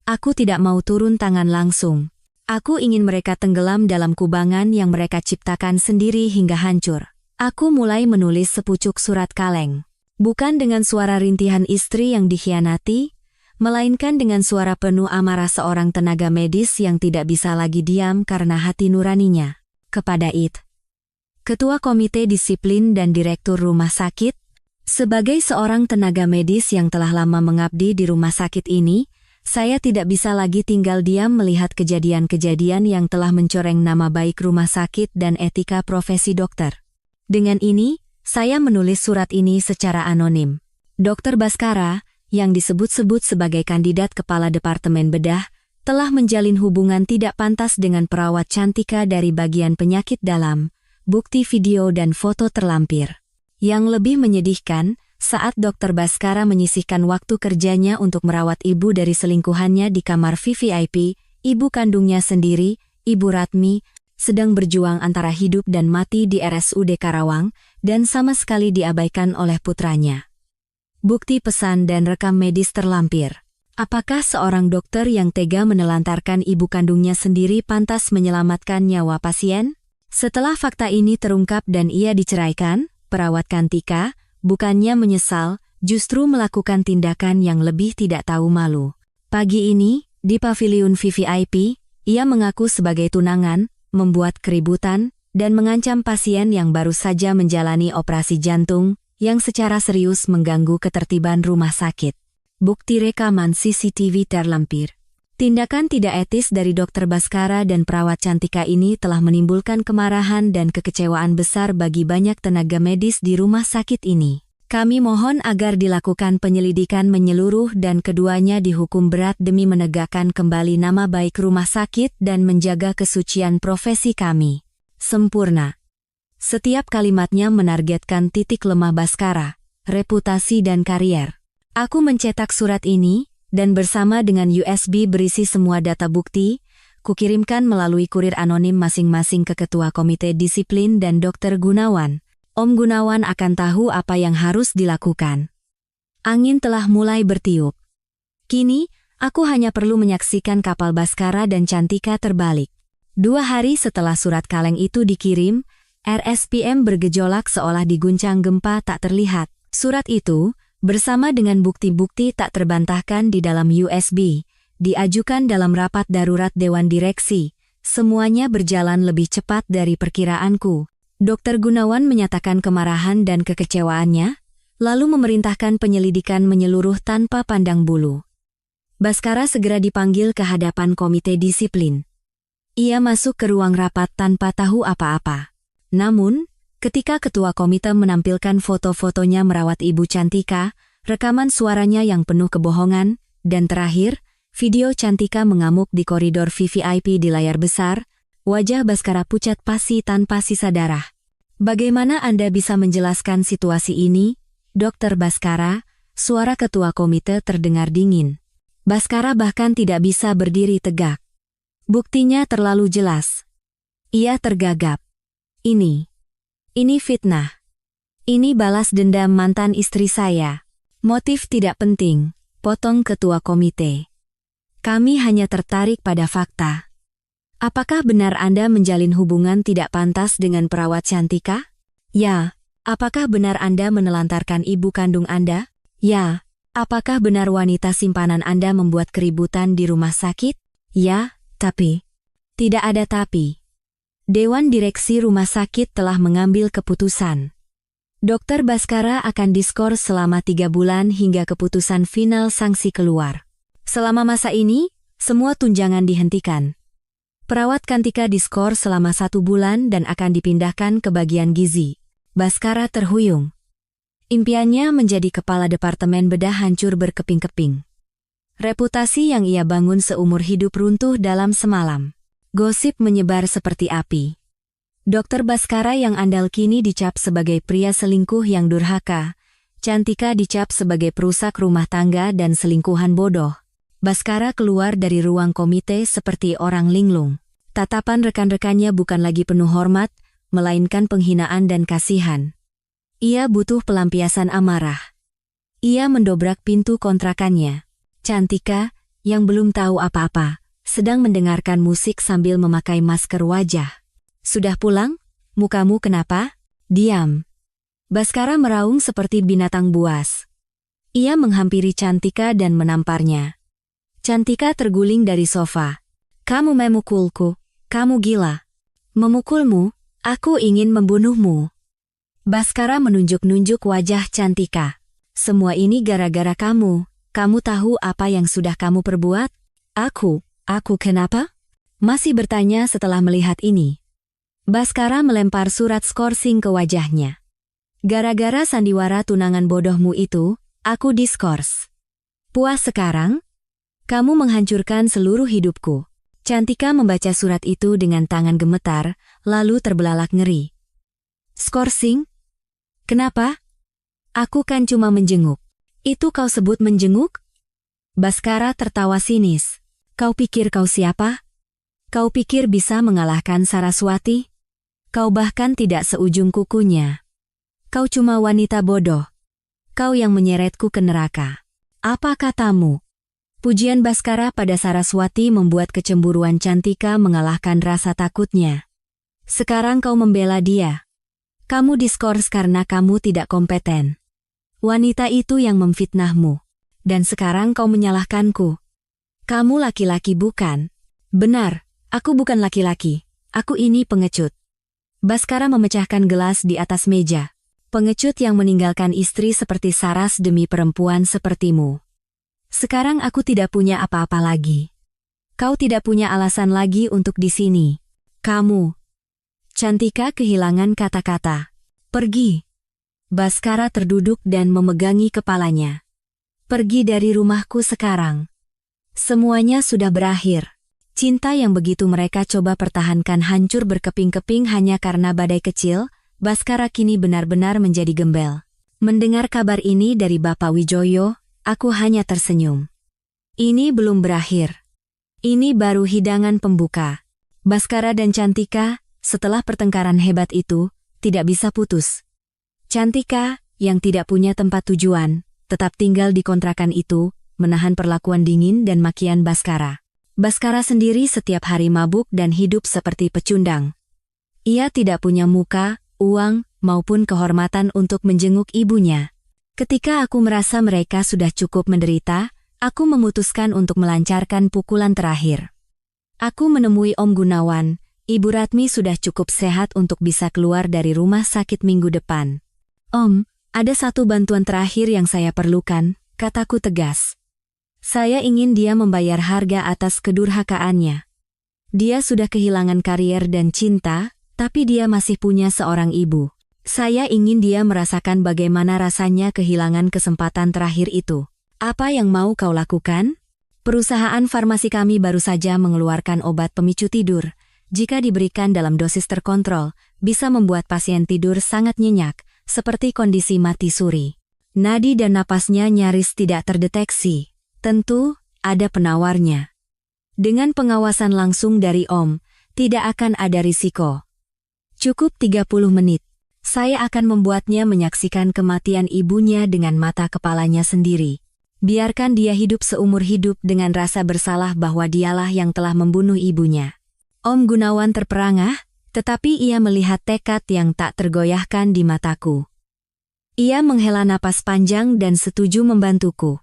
[SPEAKER 1] Aku tidak mau turun tangan langsung. Aku ingin mereka tenggelam dalam kubangan yang mereka ciptakan sendiri hingga hancur. Aku mulai menulis sepucuk surat kaleng. Bukan dengan suara rintihan istri yang dikhianati, melainkan dengan suara penuh amarah seorang tenaga medis yang tidak bisa lagi diam karena hati nuraninya. Kepada IT, Ketua Komite Disiplin dan Direktur Rumah Sakit, sebagai seorang tenaga medis yang telah lama mengabdi di rumah sakit ini, saya tidak bisa lagi tinggal diam melihat kejadian-kejadian yang telah mencoreng nama baik rumah sakit dan etika profesi dokter. Dengan ini, saya menulis surat ini secara anonim. Dokter Baskara, yang disebut-sebut sebagai kandidat kepala Departemen Bedah, telah menjalin hubungan tidak pantas dengan perawat Cantika dari bagian penyakit dalam, bukti video dan foto terlampir. Yang lebih menyedihkan, saat Dokter Baskara menyisihkan waktu kerjanya untuk merawat ibu dari selingkuhannya di kamar VVIP, ibu kandungnya sendiri, Ibu Ratmi, sedang berjuang antara hidup dan mati di RSUD Karawang, dan sama sekali diabaikan oleh putranya. Bukti pesan dan rekam medis terlampir. Apakah seorang dokter yang tega menelantarkan ibu kandungnya sendiri pantas menyelamatkan nyawa pasien? Setelah fakta ini terungkap dan ia diceraikan, perawat Cantika, bukannya menyesal, justru melakukan tindakan yang lebih tidak tahu malu. Pagi ini, di paviliun VVIP, ia mengaku sebagai tunangan, membuat keributan, dan mengancam pasien yang baru saja menjalani operasi jantung, yang secara serius mengganggu ketertiban rumah sakit. Bukti rekaman CCTV terlampir. Tindakan tidak etis dari Dr. Baskara dan perawat Cantika ini telah menimbulkan kemarahan dan kekecewaan besar bagi banyak tenaga medis di rumah sakit ini. Kami mohon agar dilakukan penyelidikan menyeluruh dan keduanya dihukum berat demi menegakkan kembali nama baik rumah sakit dan menjaga kesucian profesi kami. Sempurna. Setiap kalimatnya menargetkan titik lemah Baskara, reputasi dan karier. Aku mencetak surat ini, dan bersama dengan USB berisi semua data bukti, kukirimkan melalui kurir anonim masing-masing ke Ketua Komite Disiplin dan Dr. Gunawan. Om Gunawan akan tahu apa yang harus dilakukan. Angin telah mulai bertiup. Kini, aku hanya perlu menyaksikan kapal Baskara dan Cantika terbalik. 2 hari setelah surat kaleng itu dikirim, RSPM bergejolak seolah diguncang gempa tak terlihat. Surat itu, bersama dengan bukti-bukti tak terbantahkan di dalam USB, diajukan dalam rapat darurat Dewan Direksi. Semuanya berjalan lebih cepat dari perkiraanku. Dr. Gunawan menyatakan kemarahan dan kekecewaannya, lalu memerintahkan penyelidikan menyeluruh tanpa pandang bulu. Baskara segera dipanggil ke hadapan Komite Disiplin. Ia masuk ke ruang rapat tanpa tahu apa-apa. Namun, ketika ketua komite menampilkan foto-fotonya merawat Ibu Cantika, rekaman suaranya yang penuh kebohongan, dan terakhir, video Cantika mengamuk di koridor VVIP di layar besar, wajah Baskara pucat pasi tanpa sisa darah. Bagaimana Anda bisa menjelaskan situasi ini, Dr. Baskara? Suara ketua komite terdengar dingin. Baskara bahkan tidak bisa berdiri tegak. Buktinya terlalu jelas. Ia tergagap. Ini fitnah. Ini balas dendam mantan istri saya. Motif tidak penting, potong ketua komite. Kami hanya tertarik pada fakta. Apakah benar Anda menjalin hubungan tidak pantas dengan perawat Cantika? Ya. Apakah benar Anda menelantarkan ibu kandung Anda? Ya. Apakah benar wanita simpanan Anda membuat keributan di rumah sakit? Ya, tapi. Tidak ada tapi. Dewan Direksi Rumah Sakit telah mengambil keputusan. Dr. Baskara akan diskors selama 3 bulan hingga keputusan final sanksi keluar. Selama masa ini, semua tunjangan dihentikan. Perawat Cantika diskors selama 1 bulan dan akan dipindahkan ke bagian gizi. Baskara terhuyung. Impiannya menjadi kepala departemen bedah hancur berkeping-keping. Reputasi yang ia bangun seumur hidup runtuh dalam semalam. Gosip menyebar seperti api. Dr. Baskara yang andal kini dicap sebagai pria selingkuh yang durhaka. Cantika dicap sebagai perusak rumah tangga dan selingkuhan bodoh. Baskara keluar dari ruang komite seperti orang linglung. Tatapan rekan-rekannya bukan lagi penuh hormat, melainkan penghinaan dan kasihan. Ia butuh pelampiasan amarah. Ia mendobrak pintu kontrakannya. Cantika, yang belum tahu apa-apa, sedang mendengarkan musik sambil memakai masker wajah. Sudah pulang? Mukamu kenapa? Diam. Baskara meraung seperti binatang buas. Ia menghampiri Cantika dan menamparnya. Cantika terguling dari sofa. Kamu memukulku. Kamu gila. Memukulmu? Aku ingin membunuhmu. Baskara menunjuk-nunjuk wajah Cantika. Semua ini gara-gara kamu. Kamu tahu apa yang sudah kamu perbuat? Aku kenapa? Masih bertanya setelah melihat ini. Baskara melempar surat skorsing ke wajahnya. Gara-gara sandiwara tunangan bodohmu itu, aku diskors. Puas sekarang? Kamu menghancurkan seluruh hidupku. Cantika membaca surat itu dengan tangan gemetar, lalu terbelalak ngeri. Skorsing? Kenapa? Aku kan cuma menjenguk. Itu kau sebut menjenguk? Baskara tertawa sinis. Kau pikir kau siapa? Kau pikir bisa mengalahkan Saraswati? Kau bahkan tidak seujung kukunya. Kau cuma wanita bodoh. Kau yang menyeretku ke neraka. Apa katamu? Pujian Baskara pada Saraswati membuat kecemburuan Cantika mengalahkan rasa takutnya. Sekarang kau membela dia. Kamu diskors karena kamu tidak kompeten. Wanita itu yang memfitnahmu. Dan sekarang kau menyalahkanku. Kamu laki-laki bukan? Benar, aku bukan laki-laki. Aku ini pengecut. Baskara memecahkan gelas di atas meja. Pengecut yang meninggalkan istri seperti Saras demi perempuan sepertimu. Sekarang aku tidak punya apa-apa lagi. Kau tidak punya alasan lagi untuk di sini. Kamu. Cantika kehilangan kata-kata. Pergi. Baskara terduduk dan memegangi kepalanya. Pergi dari rumahku sekarang. Semuanya sudah berakhir. Cinta yang begitu mereka coba pertahankan hancur berkeping-keping hanya karena badai kecil. Baskara kini benar-benar menjadi gembel. Mendengar kabar ini dari Bapak Wijoyo, aku hanya tersenyum. Ini belum berakhir. Ini baru hidangan pembuka. Baskara dan Cantika, setelah pertengkaran hebat itu, tidak bisa putus. Cantika, yang tidak punya tempat tujuan, tetap tinggal di kontrakan itu, menahan perlakuan dingin dan makian Baskara. Baskara sendiri setiap hari mabuk dan hidup seperti pecundang. Ia tidak punya muka, uang, maupun kehormatan untuk menjenguk ibunya. Ketika aku merasa mereka sudah cukup menderita, aku memutuskan untuk melancarkan pukulan terakhir. Aku menemui Om Gunawan, Ibu Ratmi sudah cukup sehat untuk bisa keluar dari rumah sakit minggu depan. Om, ada satu bantuan terakhir yang saya perlukan, kataku tegas. Saya ingin dia membayar harga atas kedurhakaannya. Dia sudah kehilangan karier dan cinta, tapi dia masih punya seorang ibu. Saya ingin dia merasakan bagaimana rasanya kehilangan kesempatan terakhir itu. Apa yang mau kau lakukan? Perusahaan farmasi kami baru saja mengeluarkan obat pemicu tidur. Jika diberikan dalam dosis terkontrol, bisa membuat pasien tidur sangat nyenyak, seperti kondisi mati suri. Nadi dan napasnya nyaris tidak terdeteksi. Tentu, ada penawarnya. Dengan pengawasan langsung dari Om, tidak akan ada risiko. Cukup 30 menit. Saya akan membuatnya menyaksikan kematian ibunya dengan mata kepalanya sendiri. Biarkan dia hidup seumur hidup dengan rasa bersalah bahwa dialah yang telah membunuh ibunya. Om Gunawan terperangah, tetapi ia melihat tekad yang tak tergoyahkan di mataku. Ia menghela napas panjang dan setuju membantuku.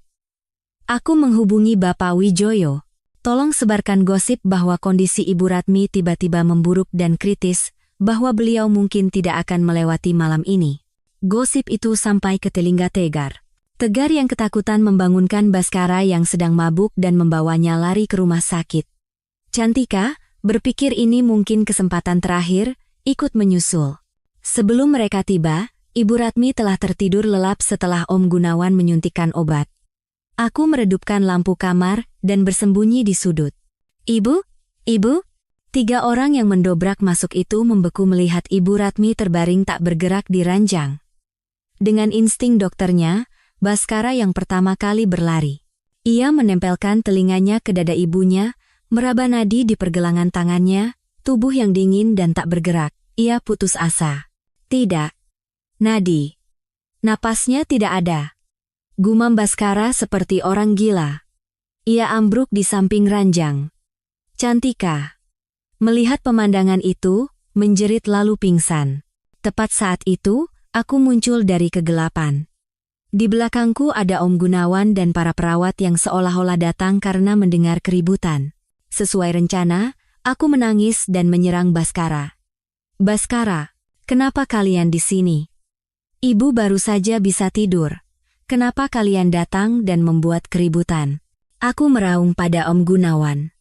[SPEAKER 1] Aku menghubungi Bapak Wijoyo. Tolong sebarkan gosip bahwa kondisi Ibu Ratmi tiba-tiba memburuk dan kritis, bahwa beliau mungkin tidak akan melewati malam ini. Gosip itu sampai ke telinga Tegar. Tegar yang ketakutan membangunkan Baskara yang sedang mabuk dan membawanya lari ke rumah sakit. Cantika, berpikir ini mungkin kesempatan terakhir, ikut menyusul. Sebelum mereka tiba, Ibu Ratmi telah tertidur lelap setelah Om Gunawan menyuntikkan obat. Aku meredupkan lampu kamar dan bersembunyi di sudut. Ibu? Ibu? 3 orang yang mendobrak masuk itu membeku melihat Ibu Ratmi terbaring tak bergerak di ranjang. Dengan insting dokternya, Baskara yang pertama kali berlari. Ia menempelkan telinganya ke dada ibunya, meraba nadi di pergelangan tangannya, tubuh yang dingin dan tak bergerak. Ia putus asa. Tidak. Nadi. Napasnya tidak ada. Gumam Baskara seperti orang gila. Ia ambruk di samping ranjang. Cantika. Melihat pemandangan itu, menjerit lalu pingsan. Tepat saat itu, aku muncul dari kegelapan. Di belakangku ada Om Gunawan dan para perawat yang seolah-olah datang karena mendengar keributan. Sesuai rencana, aku menangis dan menyerang Baskara. Baskara, kenapa kalian di sini? Ibu baru saja bisa tidur. Kenapa kalian datang dan membuat keributan? Aku meraung pada Om Gunawan.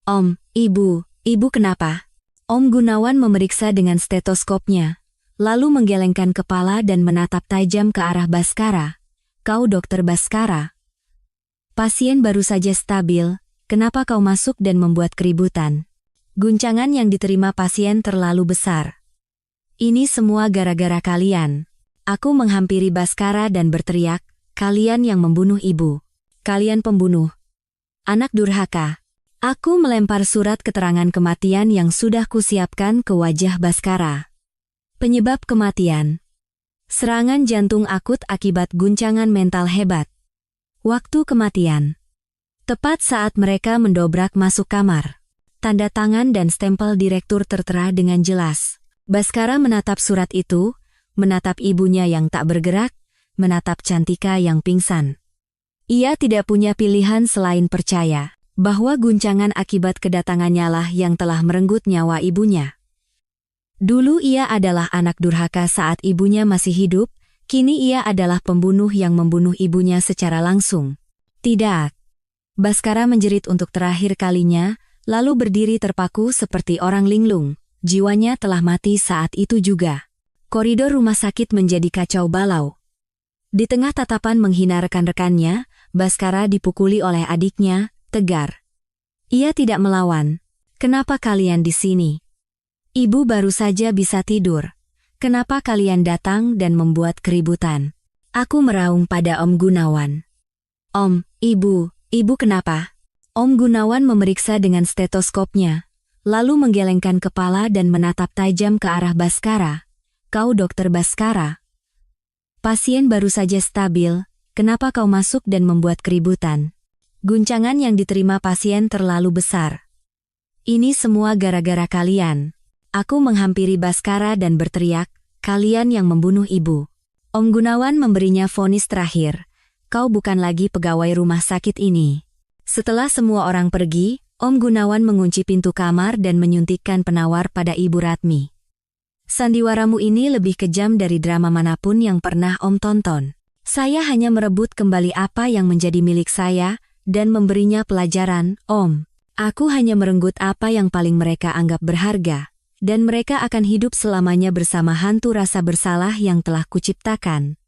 [SPEAKER 1] Om, ibu kenapa? Om Gunawan memeriksa dengan stetoskopnya, lalu menggelengkan kepala dan menatap tajam ke arah Baskara. Kau dokter Baskara? Pasien baru saja stabil, kenapa kau masuk dan membuat keributan? Guncangan yang diterima pasien terlalu besar. Ini semua gara-gara kalian. Aku menghampiri Baskara dan berteriak, kalian yang membunuh ibu. Kalian pembunuh. Anak durhaka. Aku melempar surat keterangan kematian yang sudah kusiapkan ke wajah Baskara. Penyebab kematian. Serangan jantung akut akibat guncangan mental hebat. Waktu kematian. Tepat saat mereka mendobrak masuk kamar. Tanda tangan dan stempel direktur tertera dengan jelas. Baskara menatap surat itu, menatap ibunya yang tak bergerak, menatap Cantika yang pingsan. Ia tidak punya pilihan selain percaya bahwa guncangan akibat kedatangannya lah yang telah merenggut nyawa ibunya. Dulu ia adalah anak durhaka saat ibunya masih hidup, kini ia adalah pembunuh yang membunuh ibunya secara langsung. Tidak. Baskara menjerit untuk terakhir kalinya, lalu berdiri terpaku seperti orang linglung. Jiwanya telah mati saat itu juga. Koridor rumah sakit menjadi kacau balau. Di tengah tatapan menghina rekan-rekannya, Baskara dipukuli oleh adiknya, tegar. Ia tidak melawan. Kenapa kalian di sini? Ibu baru saja bisa tidur. Kenapa kalian datang dan membuat keributan? Aku meraung pada Om Gunawan. Om, Ibu kenapa? Om Gunawan memeriksa dengan stetoskopnya, lalu menggelengkan kepala dan menatap tajam ke arah Baskara. Kau Dokter Baskara. Pasien baru saja stabil, kenapa kau masuk dan membuat keributan? Guncangan yang diterima pasien terlalu besar. Ini semua gara-gara kalian. Aku menghampiri Baskara dan berteriak, kalian yang membunuh ibu. Om Gunawan memberinya vonis terakhir. Kau bukan lagi pegawai rumah sakit ini. Setelah semua orang pergi, Om Gunawan mengunci pintu kamar dan menyuntikkan penawar pada Ibu Ratmi. Sandiwaramu ini lebih kejam dari drama manapun yang pernah Om tonton. Saya hanya merebut kembali apa yang menjadi milik saya dan memberinya pelajaran, Om. Aku hanya merenggut apa yang paling mereka anggap berharga, dan mereka akan hidup selamanya bersama hantu rasa bersalah yang telah kuciptakan.